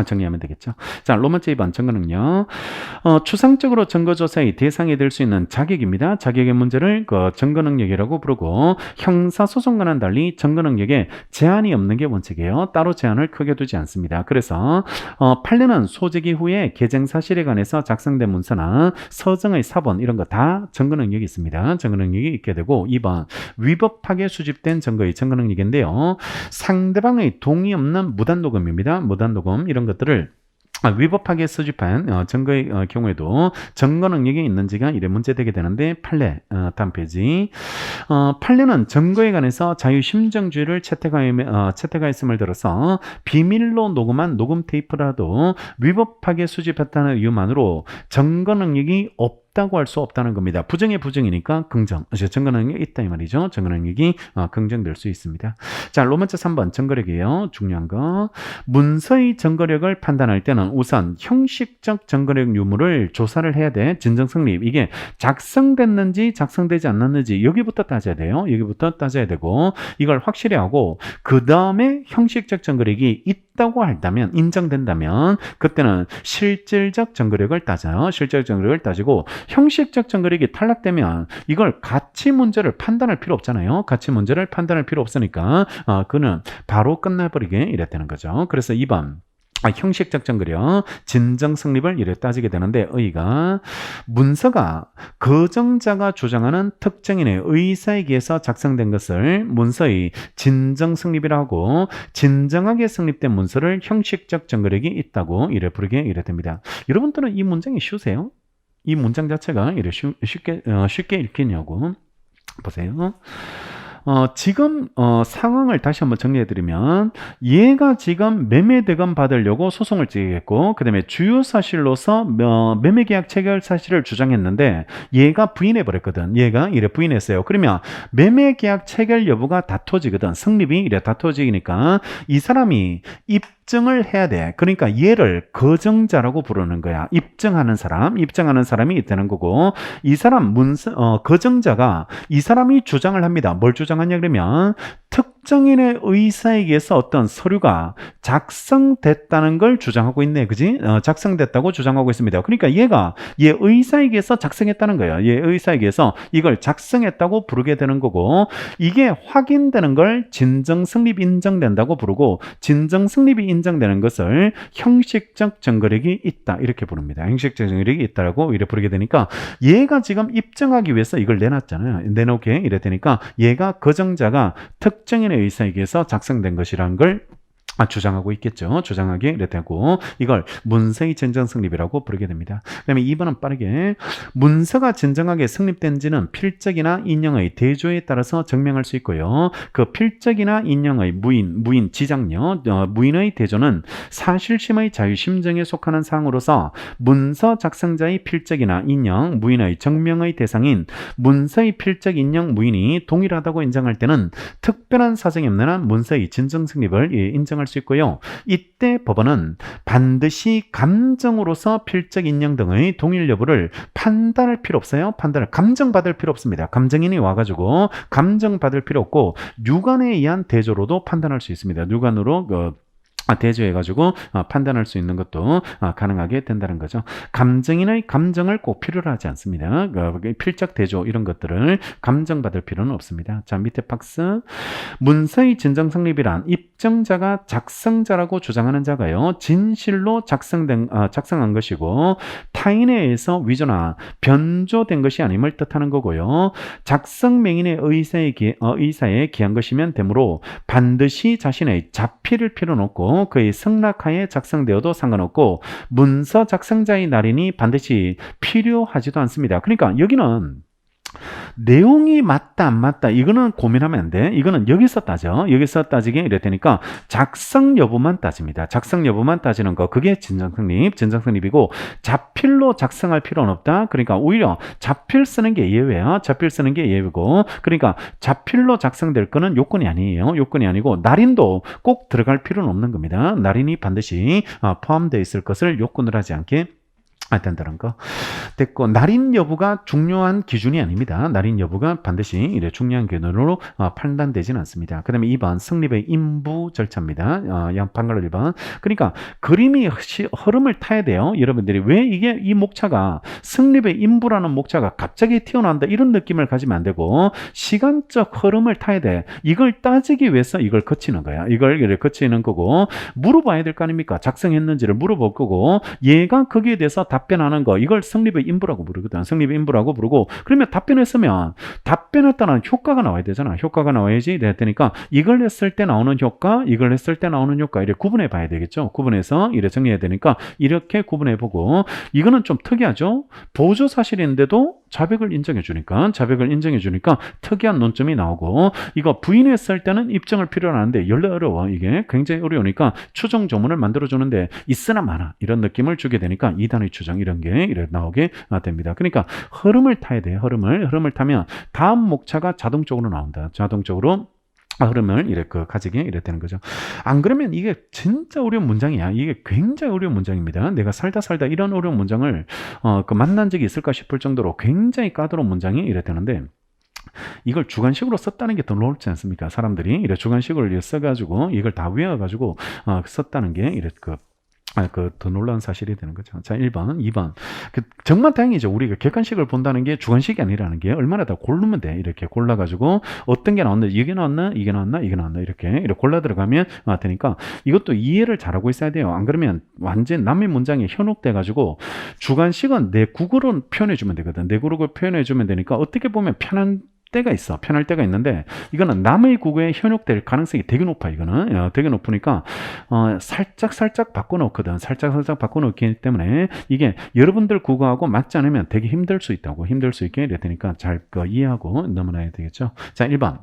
정리하면 되겠죠. 자, 로마제 2번 증거는요. 추상적으로 증거조사의 대상이 될 수 있는 자격입니다. 자격의 문제를 증거능력이라고 부르고, 형사소송과는 달리 증거능력에 제한이 없는 게 원칙이에요. 따로 제한을 크게 두지 않습니다. 그래서 판례는 소재기 후에 개정사실에 관해서 작성된 문서나 서정의 사본 이런 거 다 증거능력이 있습니다. 증거능력이 있게 되고, 2번 위법하게 수집된 증거의 증거능력인데요. 상대방의 동의 없는 무단녹음입니다. 무단녹음 이런 것들을 위법하게 수집한 증거의 경우에도 증거 능력이 있는지가 이래 문제되게 되는데, 판례 다음 페이지. 판례는 증거에 관해서 자유심정주의를 채택하였음을 들어서 비밀로 녹음한 녹음 테이프라도 위법하게 수집했다는 이유만으로 증거 능력이 없다고 할 수 없다는 겁니다. 부정의 부정이니까 긍정. 증거 능력이 있다 이 말이죠. 증거 능력이 긍정될 수 있습니다. 자, 로마자 3번 증거력이에요. 중요한 거. 문서의 증거력을 판단할 때는 우선 형식적 증거력 유무를 조사를 해야 돼. 진정성립. 이게 작성됐는지 작성되지 않았는지 여기부터 따져야 돼요. 여기부터 따져야 되고, 이걸 확실히 하고 그 다음에 형식적 증거력이 있다고 한다면, 인정된다면 그때는 실질적 증거력을 따져요. 실질적 증거력을 따지고, 형식적 증거력이 탈락되면 이걸 가치 문제를 판단할 필요 없잖아요. 가치 문제를 판단할 필요 없으니까 그는 바로 끝나버리게 이랬다는 거죠. 그래서 2번 형식적 증거력, 진정 성립을 이래 따지게 되는데, 의의가 문서가 거정자가 주장하는 특정인의 의사에 의해서 작성된 것을 문서의 진정 성립이라고, 진정하게 성립된 문서를 형식적 증거력이 있다고 이래 부르게 이래 됩니다. 여러분들은 이 문장이 쉬우세요? 이 문장 자체가 이래 쉽게 읽히냐고 보세요. 지금 상황을 다시 한번 정리해드리면, 얘가 지금 매매대금 받으려고 소송을 제기했고, 그 다음에 주요 사실로서 매매계약 체결 사실을 주장했는데 얘가 부인해버렸거든. 얘가 이래 부인했어요. 그러면 매매계약 체결 여부가 다퉈지거든. 성립이 이래 다퉈지니까 이 사람이 입증을 해야 돼. 그러니까 얘를 거정자라고 부르는 거야. 입증하는 사람이 있다는 거고, 이 사람 거정자가 이 사람이 주장을 합니다. 뭘 주장하냐 그러면, 특정인의 의사에 의해서 어떤 서류가 작성됐다는 걸 주장하고 있네. 그지? 작성됐다고 주장하고 있습니다. 그러니까 얘가 얘 의사에 의해서 작성했다는 거예요. 얘 의사에 의해서 이걸 작성했다고 부르게 되는 거고, 이게 확인되는 걸 진정 성립 인정된다고 부르고, 진정 성립이 인정되는 것을 형식적 증거력이 있다 이렇게 부릅니다. 형식적 증거력이 있다라고 이래 부르게 되니까, 얘가 지금 입증하기 위해서 이걸 내놨잖아요. 내놓게 이래 되니까 얘가 거정자가 특정인의 의사에 의해서 작성된 것이라는 걸 주장하고 있겠죠. 주장하게 이래 되고, 이걸 문서의 진정 성립이라고 부르게 됩니다. 그 다음에 2번은 빠르게, 문서가 진정하게 성립된지는 필적이나 인형의 대조에 따라서 증명할 수 있고요. 그 필적이나 인형의 무인 지장력, 무인의 대조는 사실심의 자유심정에 속하는 사항으로서 문서 작성자의 필적이나 인형, 무인의 증명의 대상인 문서의 필적, 인형, 무인이 동일하다고 인정할 때는 특별한 사정이 없는 한 문서의 진정 성립을 인정할 수 있고요. 이때 법원은 반드시 감정으로서 필적, 인형 등의 동일 여부를 판단할 필요 없어요. 감정받을 필요 없습니다. 감정인이 와가지고 감정받을 필요 없고, 유관에 의한 대조로도 판단할 수 있습니다. 유관으로 대조해가지고 판단할 수 있는 것도 가능하게 된다는 거죠. 감정인의 감정을 꼭 필요로 하지 않습니다. 필적 대조 이런 것들을 감정받을 필요는 없습니다. 자, 밑에 박스. 문서의 진정 성립이란 입증자가 작성자라고 주장하는 자가요, 진실로 작성한 것이고 타인에 의해서 위조나 변조된 것이 아님을 뜻하는 거고요. 작성 맹인의 의사에 기한 것이면 되므로 반드시 자신의 자필일 필요는 없고 그의 승낙하에 작성되어도 상관없고 문서 작성자의 날인이 반드시 필요하지도 않습니다. 그러니까 여기는 내용이 맞다 안 맞다 이거는 고민하면 안 돼. 이거는 여기서 따져. 여기서 따지게 이래 되니까 작성 여부만 따집니다. 작성 여부만 따지는 거, 그게 진정성립이고 자필로 작성할 필요는 없다. 그러니까 오히려 자필 쓰는 게 예외야. 자필 쓰는 게 예외고, 그러니까 자필로 작성될 거는 요건이 아니에요. 요건이 아니고 날인도 꼭 들어갈 필요는 없는 겁니다. 날인이 반드시 포함되어 있을 것을 요건을 하지 않게 된다는 거 됐고, 날인 여부가 중요한 기준이 아닙니다. 날인 여부가 반드시 이래 중요한 기준으로 판단되지는 않습니다. 그 다음에 2번 성립의 인부 절차입니다. 양판글 1번. 그러니까 그림이 흐름을 타야 돼요. 여러분들이 왜 이게 이 목차가 성립의 인부라는 목차가 갑자기 튀어나온다 이런 느낌을 가지면 안 되고 시간적 흐름을 타야 돼. 이걸 따지기 위해서 이걸 거치는 거야. 이걸 거치는 거고 물어봐야 될 거 아닙니까? 작성했는지를 물어볼 거고 얘가 거기에 대해서 답변하는 거, 이걸 성립의 인부라고 부르거든. 성립의 인부라고 부르고, 그러면 답변했으면 답변했다는 효과가 나와야 되잖아. 효과가 나와야지 되니까 이걸 했을 때 나오는 효과, 이걸 했을 때 나오는 효과 이렇게 구분해 봐야 되겠죠. 구분해서 이렇게 정리해야 되니까 이렇게 구분해 보고, 이거는 좀 특이하죠. 보조 사실인데도 자백을 인정해 주니까 특이한 논점이 나오고, 이거 부인했을 때는 입증을 필요로 하는데 연락 어려워. 이게 굉장히 어려우니까 추정 조문을 만들어 주는데 있으나 마나 이런 느낌을 주게 되니까 2단의 추정 이런 게 이렇게 나오게 됩니다. 그러니까 흐름을 타야 돼요. 흐름을 타면 다음 목차가 자동적으로 나온다. 자동적으로 흐름을 이렇게 가지게 이래 되는 거죠. 안 그러면 이게 진짜 어려운 문장이야. 이게 굉장히 어려운 문장입니다. 내가 살다 이런 어려운 문장을 만난 적이 있을까 싶을 정도로 굉장히 까다로운 문장이 이래 되는데, 이걸 주관식으로 썼다는 게 더 놀랍지 않습니까? 사람들이 이래 주관식으로 써가지고 이걸 다 외워가지고 썼다는 게 이래 더 놀라운 사실이 되는 거죠. 자, 1번, 2번. 정말 다행이죠. 우리가 객관식을 본다는 게 주관식이 아니라는 게 얼마나 다 고르면 돼. 이렇게 골라가지고 어떤 게 나왔나, 이게 나왔나, 이렇게 골라 들어가면 되니까 이것도 이해를 잘하고 있어야 돼요. 안 그러면 완전 남의 문장에 현혹돼가지고 주관식은 내 국어로 표현해주면 되거든. 내 국어로 표현해주면 되니까 어떻게 보면 편할 때가 있는데, 이거는 남의 국어에 현혹될 가능성이 되게 높아. 이거는 되게 높으니까 살짝 바꿔놓거든. 살짝 바꿔놓기 때문에 이게 여러분들 국어하고 맞지 않으면 되게 힘들 수 있게 되니까 잘 이해하고 넘어가야 되겠죠. 자, 1번.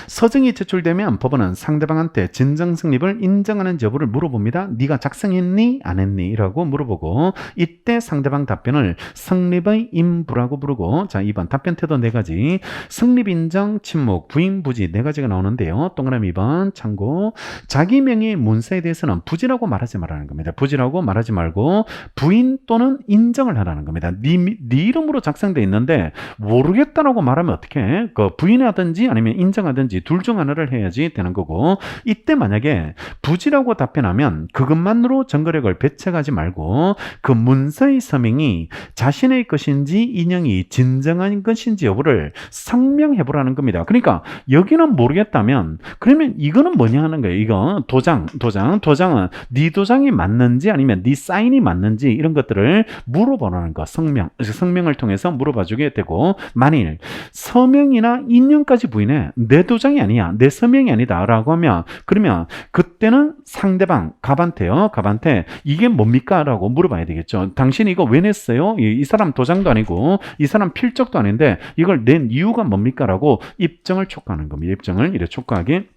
서증이 제출되면 법원은 상대방한테 진정 성립을 인정하는 여부를 물어봅니다. 네가 작성했니? 안 했니? 라고 물어보고, 이때 상대방 답변을 성립의 인부라고 부르고, 자, 2번 답변 태도 4가지. 성립 인정, 침묵, 부인, 부지 4가지가 나오는데요. 동그라미 2번 참고. 자기 명의 문서에 대해서는 부지라고 말하지 말라는 겁니다. 부지라고 말하지 말고 부인 또는 인정을 하라는 겁니다. 네 이름으로 작성돼 있는데 모르겠다라고 말하면 어떻게? 부인하든지 아니면 인정하든지 둘 중 하나를 해야지 되는 거고, 이때 만약에 부지라고 답변하면 그것만으로 전거력을 배척하지 말고 그 문서의 서명이 자신의 것인지 인형이 진정한 것인지 여부를 성명해보라는 겁니다. 그러니까 여기는 모르겠다면 그러면 이거는 뭐냐 하는 거예요. 이거 도장은 네 도장이 맞는지 아니면 네 사인이 맞는지 이런 것들을 물어보라는 거. 성명을 통해서 물어봐주게 되고, 만일 서명이나 인형까지 부인해 내 도장이 아니야, 내 서명이 아니다 라고 하면, 그러면 그때는 상대방 갑한테 이게 뭡니까? 라고 물어봐야 되겠죠. 당신이 이거 왜 냈어요? 이 사람 도장도 아니고 이 사람 필적도 아닌데 이걸 낸 이유가 뭡니까? 라고 입증을 촉구하는 겁니다. 입증을 이렇게 촉구하게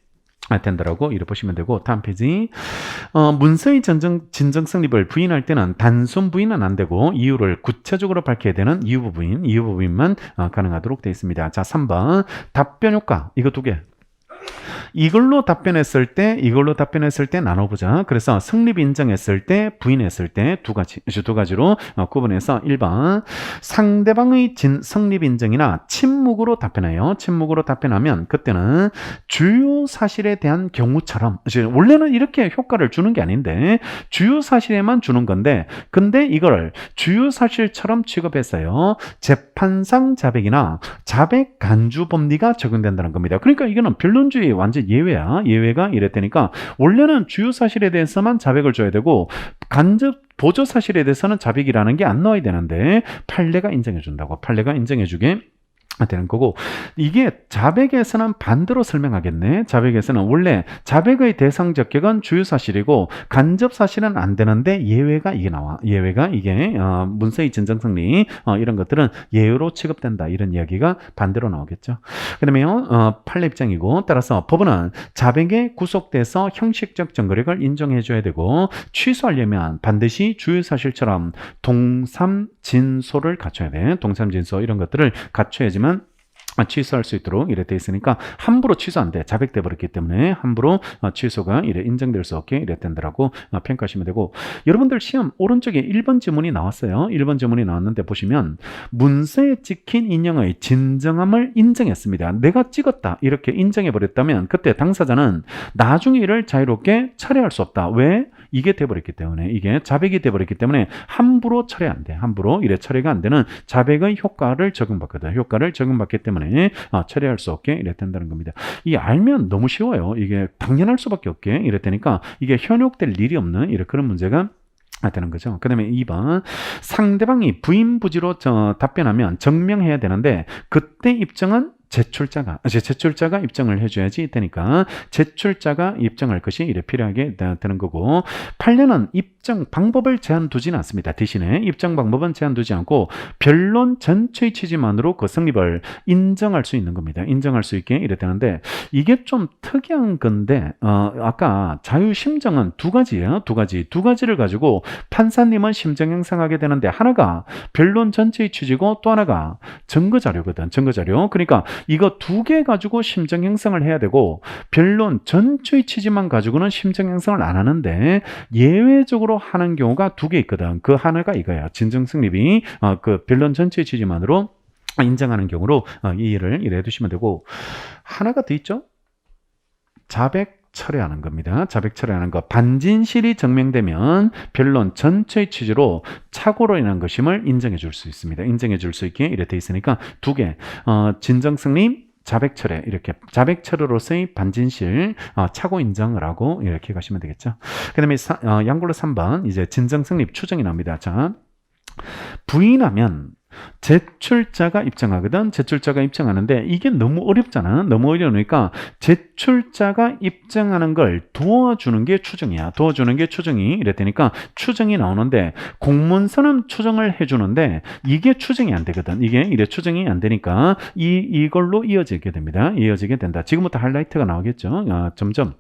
된다라고 이렇게 보시면 되고, 다음 페이지. 문서의 진정 성립을 부인할 때는 단순 부인은 안 되고 이유를 구체적으로 밝혀야 되는 이유 부인만 가능하도록 되어 있습니다. 자, 3번 답변 효과. 이거 2개. 이걸로 답변했을 때 나눠보자. 그래서 성립 인정했을 때, 부인했을 때 두 가지로 구분해서 1번 상대방의 성립 인정이나 침묵으로 답변해요. 침묵으로 답변하면 그때는 주요 사실에 대한 경우처럼, 원래는 이렇게 효과를 주는 게 아닌데 주요 사실에만 주는 건데, 근데 이걸 주요 사실처럼 취급했어요. 재판상 자백이나 자백 간주 법리가 적용된다는 겁니다. 그러니까 이거는 변론주의 완전 예외야. 예외가 이랬다니까 원래는 주요 사실에 대해서만 자백을 줘야 되고 간접 보조 사실에 대해서는 자백이라는 게 안 나와야 되는데 판례가 인정해 준다고. 판례가 인정해 주게 되는 거고, 이게 자백에서는 반대로 설명하겠네. 자백에서는 원래 자백의 대상 적격은 주요 사실이고 간접 사실은 안 되는데 예외가 이게 나와. 예외가 이게 문서의 진정 성립 이런 것들은 예외로 취급된다. 이런 이야기가 반대로 나오겠죠. 그다음에요 판례 입장이고, 따라서 법원은 자백에 구속돼서 형식적 증거력을 인정해 줘야 되고 취소하려면 반드시 주요 사실처럼 동삼 진소를 갖춰야 돼. 동삼 진소 이런 것들을 갖춰야지만 취소할 수 있도록 이래 돼 있으니까 함부로 취소 안 돼. 자백돼 버렸기 때문에 함부로 취소가 이래 인정될 수 없게 이래 된다라고 평가하시면 되고, 여러분들 시험 오른쪽에 1번 지문이 나왔어요. 1번 지문이 나왔는데 보시면 문서에 찍힌 인형의 진정함을 인정했습니다. 내가 찍었다 이렇게 인정해 버렸다면 그때 당사자는 나중에 이를 자유롭게 철회할 수 없다. 왜? 이게 돼버렸기 때문에, 이게 자백이 돼버렸기 때문에 함부로 철회 안 돼. 함부로 이래 철회가 안 되는 자백의 효과를 적용받거든. 효과를 적용받기 때문에 철회할 수 없게 이래 된다는 겁니다. 이 알면 너무 쉬워요. 이게 당연할 수밖에 없게 이랬다니까 이게 현혹될 일이 없는 이런 그런 문제가 되는 거죠. 그 다음에 2번 상대방이 부인부지로 답변하면 증명해야 되는데 그때 입증은 제출자가 입증을 해줘야지 되니까 제출자가 입증할 것이 이래 필요하게 되는 거고, 판례는 입증 방법을 제한 두지는 않습니다. 대신에 입증 방법은 제한 두지 않고 변론 전체의 취지만으로 그 성립을 인정할 수 있는 겁니다. 인정할 수 있게 이래 되는데 이게 좀 특이한 건데 아까 자유심정은 두 가지예요. 두 가지를 가지고 판사님은 심정 형성하게 되는데 하나가 변론 전체의 취지고 또 하나가 증거자료거든. 증거자료. 그러니까 이거 두 개 가지고 심정 형성을 해야 되고 변론 전체의 취지만 가지고는 심정 형성을 안 하는데 예외적으로 하는 경우가 두 개 있거든. 그 하나가 이거야. 진정 성립이 그 변론 전체의 취지만으로 인정하는 경우로 이해를 이래 두시면 되고, 하나가 더 있죠. 자백 철회하는 겁니다. 자백 철회하는 거. 반진실이 증명되면 변론 전체의 취지로 착오로 인한 것임을 인정해 줄 수 있습니다. 인정해 줄 수 있게 이래 돼 있으니까 두 개. 진정 승리, 자백 철회, 이렇게 자백 철회로서의 반진실 착오 인정을 하고 이렇게 가시면 되겠죠. 그다음에 양글로 3번 이제 진정 승립 추정이 나옵니다. 자, 부인하면 제출자가 입증하거든. 제출자가 입증하는데 이게 너무 어렵잖아. 너무 어려우니까 제출자가 입증하는 걸 도와주는 게 추정이야. 도와주는 게 추정이 이랬다니까 추정이 나오는데 공문서는 추정을 해주는데 이게 추정이 안 되거든. 이게 이래 추정이 안 되니까 이걸로 이어지게 됩니다. 이어지게 된다. 지금부터 하이라이트가 나오겠죠. 점점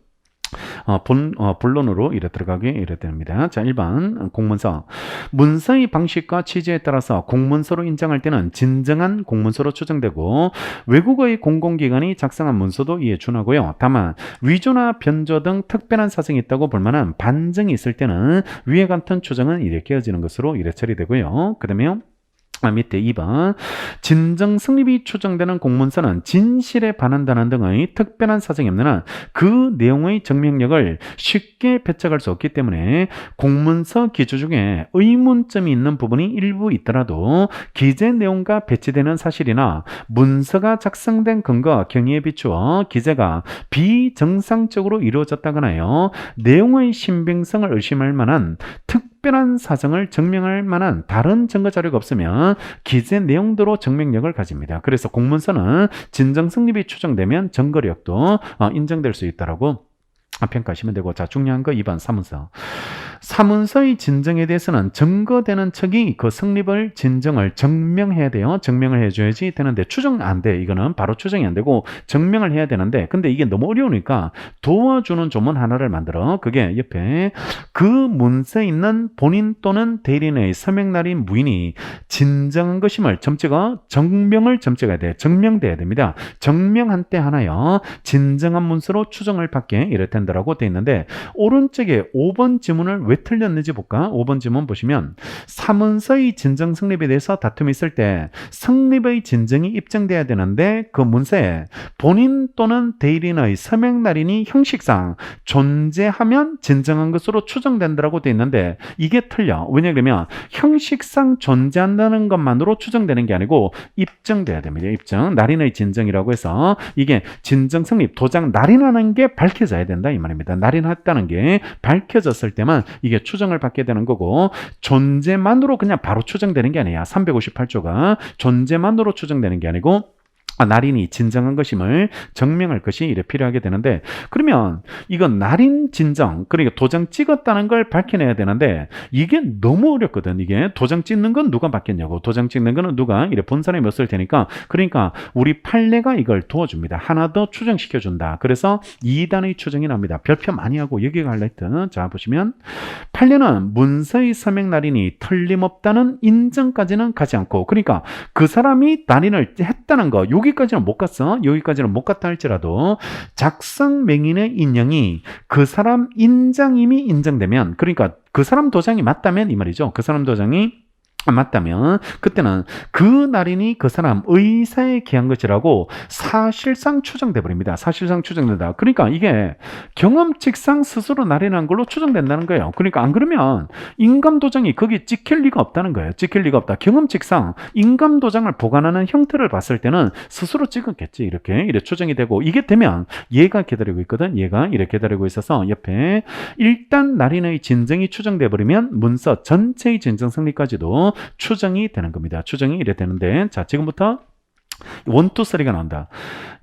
본론으로 이래 들어가게 이래 됩니다. 자, 1번 공문서. 문서의 방식과 취지에 따라서 공문서로 인정할 때는 진정한 공문서로 추정되고 외국의 공공기관이 작성한 문서도 이에 준하고요. 다만 위조나 변조 등 특별한 사정이 있다고 볼 만한 반증이 있을 때는 위에 같은 추정은 이래 깨어지는 것으로 이래 처리되고요. 그 다음에 밑에 2번 진정 성립이 추정되는 공문서는 진실에 반한다는 등의 특별한 사정이 없는 한 그 내용의 증명력을 쉽게 배척할 수 없기 때문에 공문서 기조 중에 의문점이 있는 부분이 일부 있더라도 기재 내용과 배치되는 사실이나 문서가 작성된 근거와 경위에 비추어 기재가 비정상적으로 이루어졌다거나요 내용의 신빙성을 의심할 만한 특별한 사정을 증명할 만한 다른 증거 자료가 없으면 기재 내용대로 증명력을 가집니다. 그래서 공문서는 진정 성립이 추정되면 증거력도 인정될 수 있다라고 평가하시면 되고, 자, 중요한 거 2번 사문서. 사문서의 진정에 대해서는 증거되는 척이 그 성립을 진정을 증명해야 돼요. 증명을 해줘야지 되는데 추정 안 돼. 이거는 바로 추정이 안 되고 증명을 해야 되는데, 근데 이게 너무 어려우니까 도와주는 조문 하나를 만들어. 그게 옆에 그 문서에 있는 본인 또는 대리인의 서명날인 무인이 진정한 것임을 점찍어 증명을 점찍어야 돼. 증명돼야 됩니다. 증명한 때 하나요. 진정한 문서로 추정을 받게 이럴 텐데라고 돼 있는데, 오른쪽에 5번 지문을 왜 틀렸는지 볼까? 5번 지문 보시면 사문서의 진정 성립에 대해서 다툼이 있을 때 성립의 진정이 입증돼야 되는데, 그 문서에 본인 또는 대리인의 서명 날인이 형식상 존재하면 진정한 것으로 추정된다라고 돼 있는데, 이게 틀려. 왜냐하면 형식상 존재한다는 것만으로 추정되는 게 아니고 입증돼야 됩니다. 입증. 날인의 진정이라고 해서 이게 진정 성립, 도장 날인하는 게 밝혀져야 된다 이 말입니다. 날인했다는 게 밝혀졌을 때만 이게 추정을 받게 되는 거고, 존재만으로 그냥 바로 추정되는 게 아니야. 358조가 존재만으로 추정되는 게 아니고 날인이 진정한 것임을 증명할 것이 이래 필요하게 되는데, 그러면 이건 날인 진정, 그러니까 도장 찍었다는 걸 밝혀내야 되는데 이게 너무 어렵거든. 이게 도장 찍는 건 누가 받겠냐고. 도장 찍는 거는 누가 이래 본 사람이 없을 테니까, 그러니까 우리 판례가 이걸 도와줍니다. 하나 더 추정시켜준다. 그래서 2단의 추정이 나옵니다. 별표 많이 하고 여기가 하이라이트. 자, 보시면 판례는 문서의 서명 날인이 틀림없다는 인정까지는 가지 않고, 그러니까 그 사람이 날인을 했다는 거 여기까지는 못 갔어. 여기까지는 못 갔다 할지라도 작성 맹인의 인정이 그 사람 인장임이 인정되면, 그러니까 그 사람 도장이 맞다면 이 말이죠. 그 사람 도장이 맞다면 그때는 그 날인이 그 사람 의사에 기한 것이라고 사실상 추정돼 버립니다. 사실상 추정된다. 그러니까 이게 경험칙상 스스로 날인한 걸로 추정된다는 거예요. 그러니까 안 그러면 인감 도장이 거기 찍힐 리가 없다는 거예요. 찍힐 리가 없다. 경험칙상 인감 도장을 보관하는 형태를 봤을 때는 스스로 찍었겠지. 이렇게 추정이 되고, 이게 되면 얘가 기다리고 있거든. 얘가 이렇게 기다리고 있어서 옆에 일단 날인의 진정이 추정돼 버리면 문서 전체의 진정 성립까지도 추정이 되는 겁니다. 추정이 이래 되는데, 자, 지금부터 1, 2, 3가 나온다.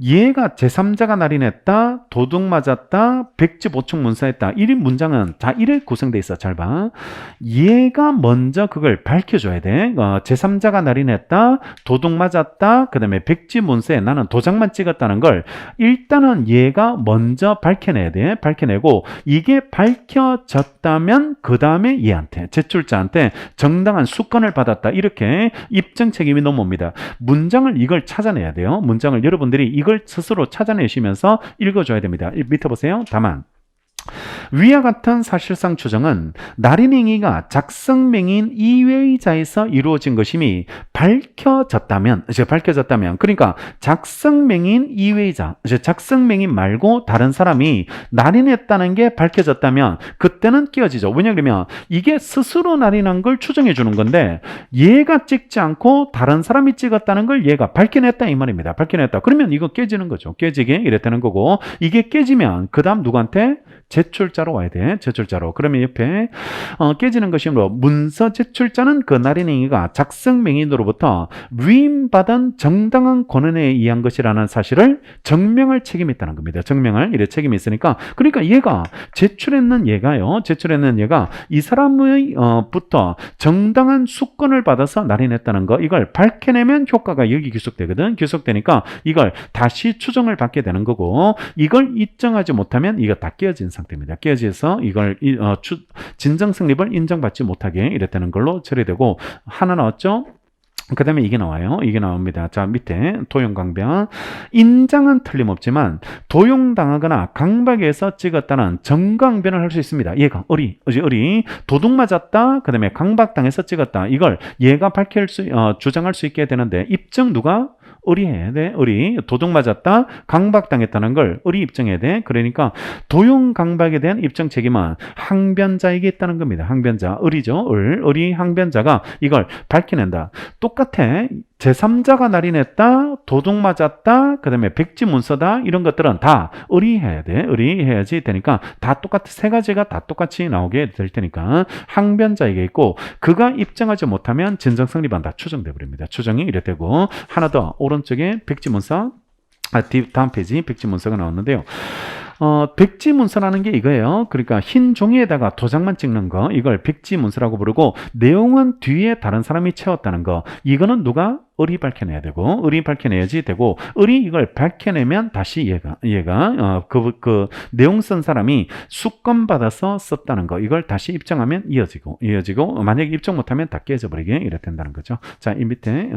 얘가 제3자가 날인했다, 도둑 맞았다, 백지 보충 문서했다. 1인 문장은 다 이래 구성되어 있어. 잘 봐. 얘가 먼저 그걸 밝혀줘야 돼. 제3자가 날인했다, 도둑 맞았다, 그 다음에 백지 문서에 나는 도장만 찍었다는 걸 일단은 얘가 먼저 밝혀내야 돼. 밝혀내고 이게 밝혀졌다면 그 다음에 얘한테, 제출자한테 정당한 수건을 받았다. 이렇게 입증 책임이 넘어옵니다. 문장을 이걸 찾아내야 돼요. 문장을 여러분들이 이걸 스스로 찾아내시면서 읽어줘야 됩니다. 밑에 보세요. 다만 위와 같은 사실상 추정은 날인행위가 작성명인 이외의 자에서 이루어진 것임이 밝혀졌다면, 그러니까 작성명인 이외의 자, 작성명인 말고 다른 사람이 날인했다는 게 밝혀졌다면 그때는 끼어지죠. 왜냐하면 이게 스스로 날인한 걸 추정해 주는 건데 얘가 찍지 않고 다른 사람이 찍었다는 걸 얘가 밝혀냈다 이 말입니다. 밝혀냈다. 그러면 이거 깨지는 거죠. 깨지게 이랬다는 거고, 이게 깨지면 그 다음 누구한테? 제출자로 와야 돼. 제출자로. 그러면 옆에 깨지는 것이 뭐 문서 제출자는 그 날인행위가 작성 명인으로부터 위임받은 정당한 권한에 의한 것이라는 사실을 증명할 책임이 있다는 겁니다. 증명할 이래 책임이 있으니까, 그러니까 얘가 제출했는 얘가 이 사람의 부터 정당한 수권을 받아서 날인했다는 거, 이걸 밝혀내면 효과가 여기 귀속되거든. 귀속되니까 이걸 다시 추정을 받게 되는 거고, 이걸 입증하지 못하면 이거 다 깨어진 상태입니다. 깨어져서 이걸 진정 성립을 인정받지 못하게 이랬다는 걸로 처리되고, 하나 나왔죠? 그 다음에 이게 나와요. 이게 나옵니다. 자, 밑에 도용강변. 인장은 틀림없지만 도용당하거나 강박에서 찍었다는 정강변을 할 수 있습니다. 얘가 의리 도둑 맞았다, 그 다음에 강박당해서 찍었다. 이걸 얘가 주장할 수 있게 되는데, 입증 누가? 의리해야 돼. 의리. 도둑 맞았다, 강박당했다는 걸 의리 입증해야 돼. 그러니까 도용 강박에 대한 입증 책임은 항변자에게 있다는 겁니다. 항변자. 의리죠. 의리 항변자가 이걸 밝혀낸다. 똑같아. 제3자가 날인했다, 도둑 맞았다, 그 다음에 백지 문서다, 이런 것들은 다 의리해야 돼. 의리해야지 되니까 다 똑같이, 세 가지가 다 똑같이 나오게 될 테니까 항변자에게 있고, 그가 입증하지 못하면 진정 성립한다. 추정돼 버립니다. 추정이 이래 되고, 하나 더 오른쪽에 백지 문서, 다음 페이지 백지 문서가 나왔는데요. 백지 문서라는 게 이거예요. 그러니까 흰 종이에다가 도장만 찍는 거, 이걸 백지 문서라고 부르고, 내용은 뒤에 다른 사람이 채웠다는 거, 이거는 누가? 을이 밝혀내야 되고, 을이 밝혀내야지 되고, 을이 이걸 밝혀내면 다시 얘가 그 내용 쓴 사람이 수건 받아서 썼다는 거, 이걸 다시 입증하면 이어지고, 만약에 입증 못하면 다 깨져버리게 이래 된다는 거죠. 자, 이 밑에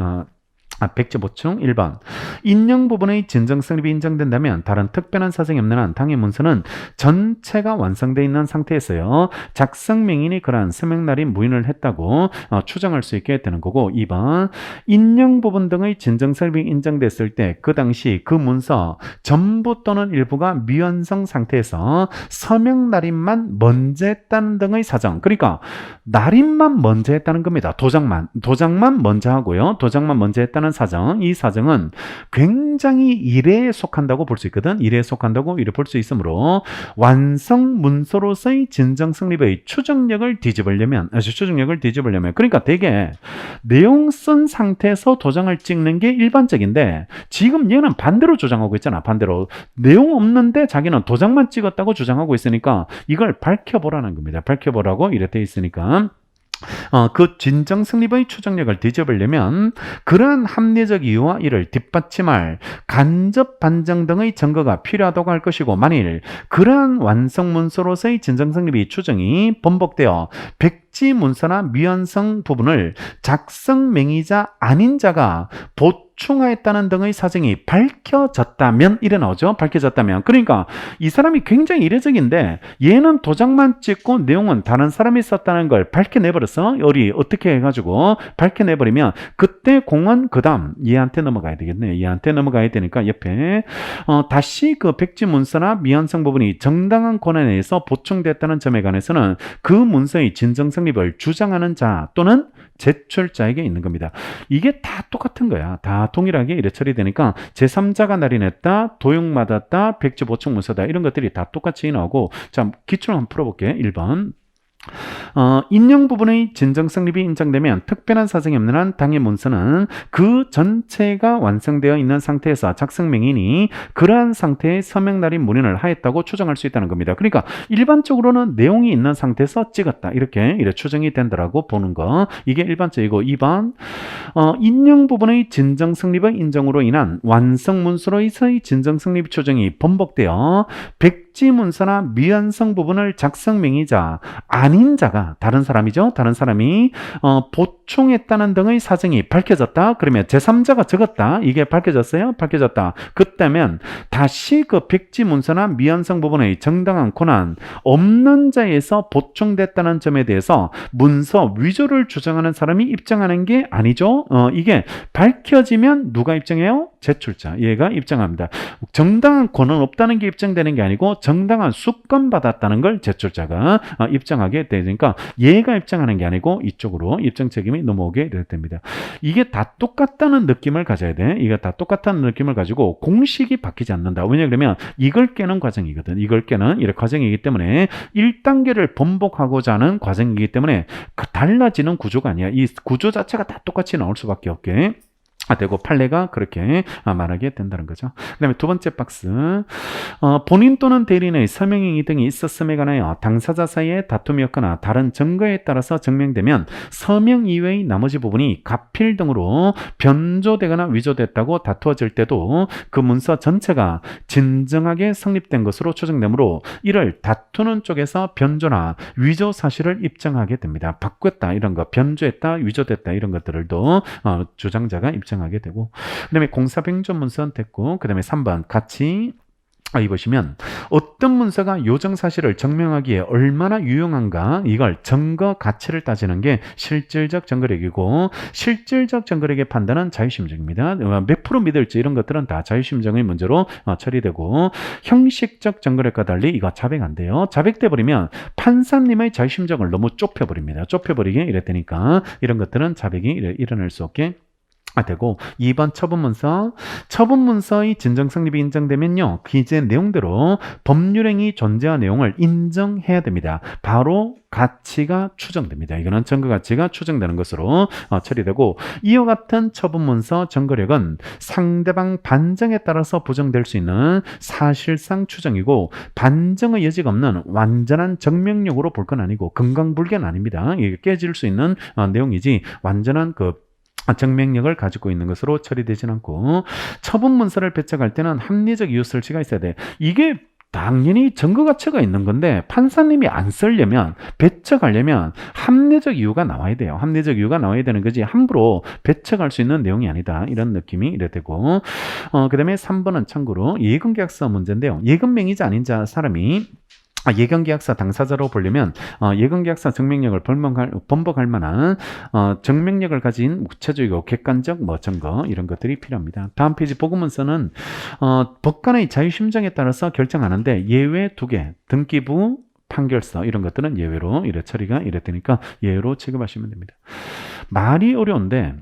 백지 보충 1번. 인용 부분의 진정 성립이 인정된다면 다른 특별한 사정이 없는 한 당해 문서는 전체가 완성되어 있는 상태에서요, 작성 명인이 그러한 서명날인 무인을 했다고 추정할 수 있게 되는 거고, 2번. 인용 부분 등의 진정 성립이 인정됐을 때 그 당시 그 문서 전부 또는 일부가 미완성 상태에서 서명날인만 먼저 했다는 등의 사정. 그러니까 날인만 먼저 했다는 겁니다. 도장만 먼저 하고요. 도장만 먼저 했다는 사정, 이 사정은 굉장히 이래에 속한다고 볼 수 있거든. 이래에 속한다고 이래 볼 수 있으므로 완성 문서로서의 진정 성립의 추정력을 뒤집으려면 그러니까 되게 내용 쓴 상태에서 도장을 찍는 게 일반적인데, 지금 얘는 반대로 주장하고 있잖아. 반대로 내용 없는데 자기는 도장만 찍었다고 주장하고 있으니까 이걸 밝혀보라는 겁니다. 밝혀보라고 이래 돼 있으니까 그 진정 성립의 추정력을 뒤집으려면 그러한 합리적 이유와 이를 뒷받침할 간접 반증 등의 증거가 필요하다고 할 것이고, 만일 그러한 완성 문서로서의 진정 성립의 추정이 번복되어 백지 문서나 미완성 부분을 작성 명의자 아닌 자가 보충하였다는 등의 사정이 밝혀졌다면, 이래 나오죠. 밝혀졌다면. 그러니까 이 사람이 굉장히 이례적인데, 얘는 도장만 찍고 내용은 다른 사람이 썼다는 걸 밝혀내버렸어. 열이 어떻게 해가지고 밝혀내버리면, 그때 공은 그 다음 얘한테 넘어가야 되겠네요. 얘한테 넘어가야 되니까 옆에 다시 그 백지 문서나 미완성 부분이 정당한 권한에 의해서 보충됐다는 점에 관해서는 그 문서의 진정 성립을 주장하는 자 또는 제출자에게 있는 겁니다. 이게 다 똑같은 거야. 다 동일하게 이래 처리되니까 제3자가 날인했다, 도용받았다, 백지 보충 문서다, 이런 것들이 다 똑같이 나오고. 자, 기출을 한번 풀어볼게. 1번. 인용 부분의 진정 성립이 인정되면 특별한 사정이 없는 한 당해 문서는 그 전체가 완성되어 있는 상태에서 작성 명인이 그러한 상태의 서명날인 문인을 하였다고 추정할 수 있다는 겁니다. 그러니까 일반적으로는 내용이 있는 상태에서 찍었다, 이렇게 추정이 된다라고 보는 거, 이게 일반적이고. 2번. 인용 부분의 진정 성립의 인정으로 인한 완성 문서로의 진정 성립 추정이 번복되어 백지 문서나 미완성 부분을 작성 명의자 아닌 자가, 다른 사람이죠. 다른 사람이 보충했다는 등의 사정이 밝혀졌다. 그러면 제3자가 적었다. 이게 밝혀졌어요. 밝혀졌다. 그때면 다시 그 백지 문서나 미완성 부분의 정당한 권한 없는 자에서 보충됐다는 점에 대해서 문서 위조를 주장하는 사람이 입증하는 게 아니죠. 이게 밝혀지면 누가 입증해요? 제출자. 얘가 입증합니다. 정당한 권한 없다는 게 입증되는 게 아니고 정당한 수건 받았다는 걸 제출자가 입증하게 되니까 얘가 입증하는 게 아니고 이쪽으로 입증 책임이 넘어오게 됩니다. 이게 다 똑같다는 느낌을 가져야 돼. 이게 다 똑같다는 느낌을 가지고 공식이 바뀌지 않는다. 왜냐 그러면 이걸 깨는 과정이거든. 이걸 깨는 이런 과정이기 때문에 1단계를 번복하고자 하는 과정이기 때문에 달라지는 구조가 아니야. 이 구조 자체가 다 똑같이 나올 수밖에 없게 되고, 판례가 그렇게 말하게 된다는 거죠. 그 다음에 두 번째 박스. 본인 또는 대리인의 서명행위 등이 있었음에 관하여 당사자 사이에 다툼이었거나 다른 증거에 따라서 증명되면 서명 이외의 나머지 부분이 가필 등으로 변조되거나 위조됐다고 다투어질 때도 그 문서 전체가 진정하게 성립된 것으로 추정되므로 이를 다투는 쪽에서 변조나 위조 사실을 입증하게 됩니다. 바꿨다, 이런 거, 변조했다, 위조됐다, 이런 것들도 주장자가 입증하게 되고. 그 다음에 공사변조 문서는 됐고, 그 다음에 3번 같이 보시면 어떤 문서가 요정 사실을 증명하기에 얼마나 유용한가, 이걸 증거 가치를 따지는 게 실질적 증거력이고, 실질적 증거력의 판단은 자유심증입니다. 몇 프로 믿을지 이런 것들은 다 자유심증의 문제로 처리되고, 형식적 증거력과 달리 이거 자백 안 돼요. 자백돼 버리면 판사님의 자유심증을 너무 좁혀버립니다. 좁혀버리게 이랬다니까 이런 것들은 자백이 일어날 수 없게 되고 2번 처분문서의 진정 성립이 인정되면요. 기재 내용대로 법률행위 존재와 내용을 인정해야 됩니다. 바로 가치가 추정됩니다. 이거는 증거 가치가 추정되는 것으로 처리되고 이와 같은 처분문서 증거력은 상대방 반정에 따라서 부정될 수 있는 사실상 추정이고 반정의 여지가 없는 완전한 증명력으로 볼 건 아니고 금강불개는 아닙니다. 이게 깨질 수 있는 내용이지 완전한 증명력을 가지고 있는 것으로 처리되진 않고 처분문서를 배척할 때는 합리적 이유 설치가 있어야 돼. 이게 당연히 증거 가치가 있는 건데 판사님이 안 쓰려면 배척하려면 합리적 이유가 나와야 돼요. 합리적 이유가 나와야 되는 거지 함부로 배척할 수 있는 내용이 아니다. 이런 느낌이 이래 되고 그 다음에 3번은 참고로 예금계약서 문제인데요. 예금명의자 아닌 자 사람이 예금계약서 당사자로 보려면 예금계약서 증명력을 번복할 만한 증명력을 가진 구체적이고 객관적 증거 이런 것들이 필요합니다. 다음 페이지 보고문서는 법관의 자유심정에 따라서 결정하는데 예외 2개 등기부 판결서 이런 것들은 예외로 이래 처리가 이래 되니까 예외로 취급하시면 됩니다. 말이 어려운데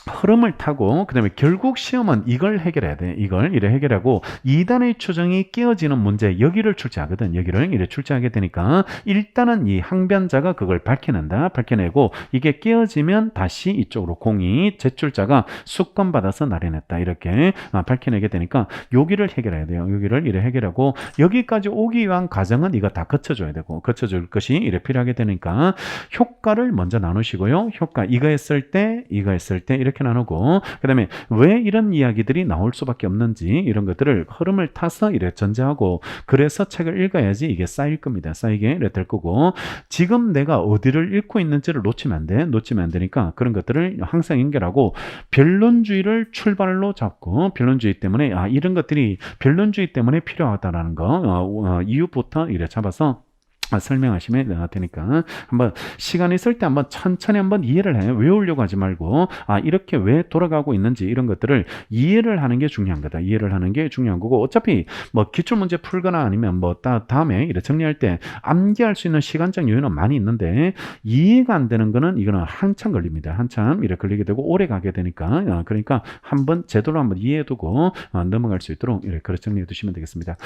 흐름을 타고 그다음에 결국 시험은 이걸 해결해야 돼. 이걸 이래 해결하고 2단의 추정이 깨어지는 문제 여기를 출제하거든. 여기를 이래 출제하게 되니까 일단은 이 항변자가 그걸 밝혀낸다. 밝혀내고 이게 깨어지면 다시 이쪽으로 공이 제출자가 수건 받아서 날려냈다. 이렇게 밝혀내게 되니까 여기를 해결해야 돼요. 여기를 이래 해결하고 여기까지 오기 위한 과정은 이거 다 거쳐줘야 되고 거쳐줄 것이 이래 필요하게 되니까 효과를 먼저 나누시고요. 효과 이거 했을 때 이렇게 나누고 그 다음에 왜 이런 이야기들이 나올 수밖에 없는지 이런 것들을 흐름을 타서 이래 전제하고 그래서 책을 읽어야지 이게 쌓일 겁니다. 쌓이게 이래 될 거고 지금 내가 어디를 읽고 있는지를 놓치면 안 돼. 놓치면 안 되니까 그런 것들을 항상 연결하고 변론주의를 출발로 잡고 변론주의 때문에 이런 것들이 변론주의 때문에 필요하다라는 거 이유부터 이래 잡아서 설명하시면 되니까 한번 시간 있을 때 한번 천천히 한번 이해를 해 외우려고 하지 말고 이렇게 왜 돌아가고 있는지 이런 것들을 이해를 하는 게 중요한 거다. 이해를 하는 게 중요한 거고 어차피 뭐 기출문제 풀거나 아니면 뭐 다음에 이렇게 정리할 때 암기할 수 있는 시간적 여유는 많이 있는데 이해가 안 되는 거는 이거는 한참 걸립니다. 한참 이렇게 걸리게 되고 오래 가게 되니까 그러니까 한번 제대로 한번 이해해두고 넘어갈 수 있도록 이렇게 정리해 두시면 되겠습니다.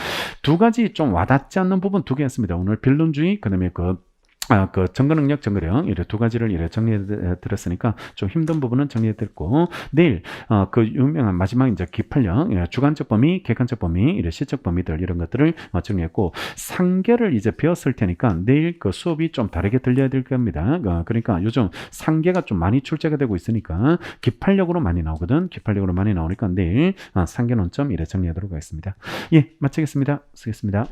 두 가지 좀 와닿지 않는 부분 2개였습니다. 오늘 변론주의 그다음에 증거능력, 증거력 이래 2가지를 이래 정리해 드렸으니까 좀 힘든 부분은 정리해 드렸고 내일 그 유명한 마지막 이제 기판령 주관적 범위, 객관적 범위, 이래 시적 범위들 이런 것들을 정리했고 상계를 이제 배웠을 테니까 내일 그 수업이 좀 다르게 들려야 될 겁니다. 그러니까 요즘 상계가 좀 많이 출제가 되고 있으니까 기판력으로 많이 나오거든. 기판력으로 많이 나오니까 내일 상계 논점 이래 정리하도록 하겠습니다. 예, 마치겠습니다. 쓰겠습니다.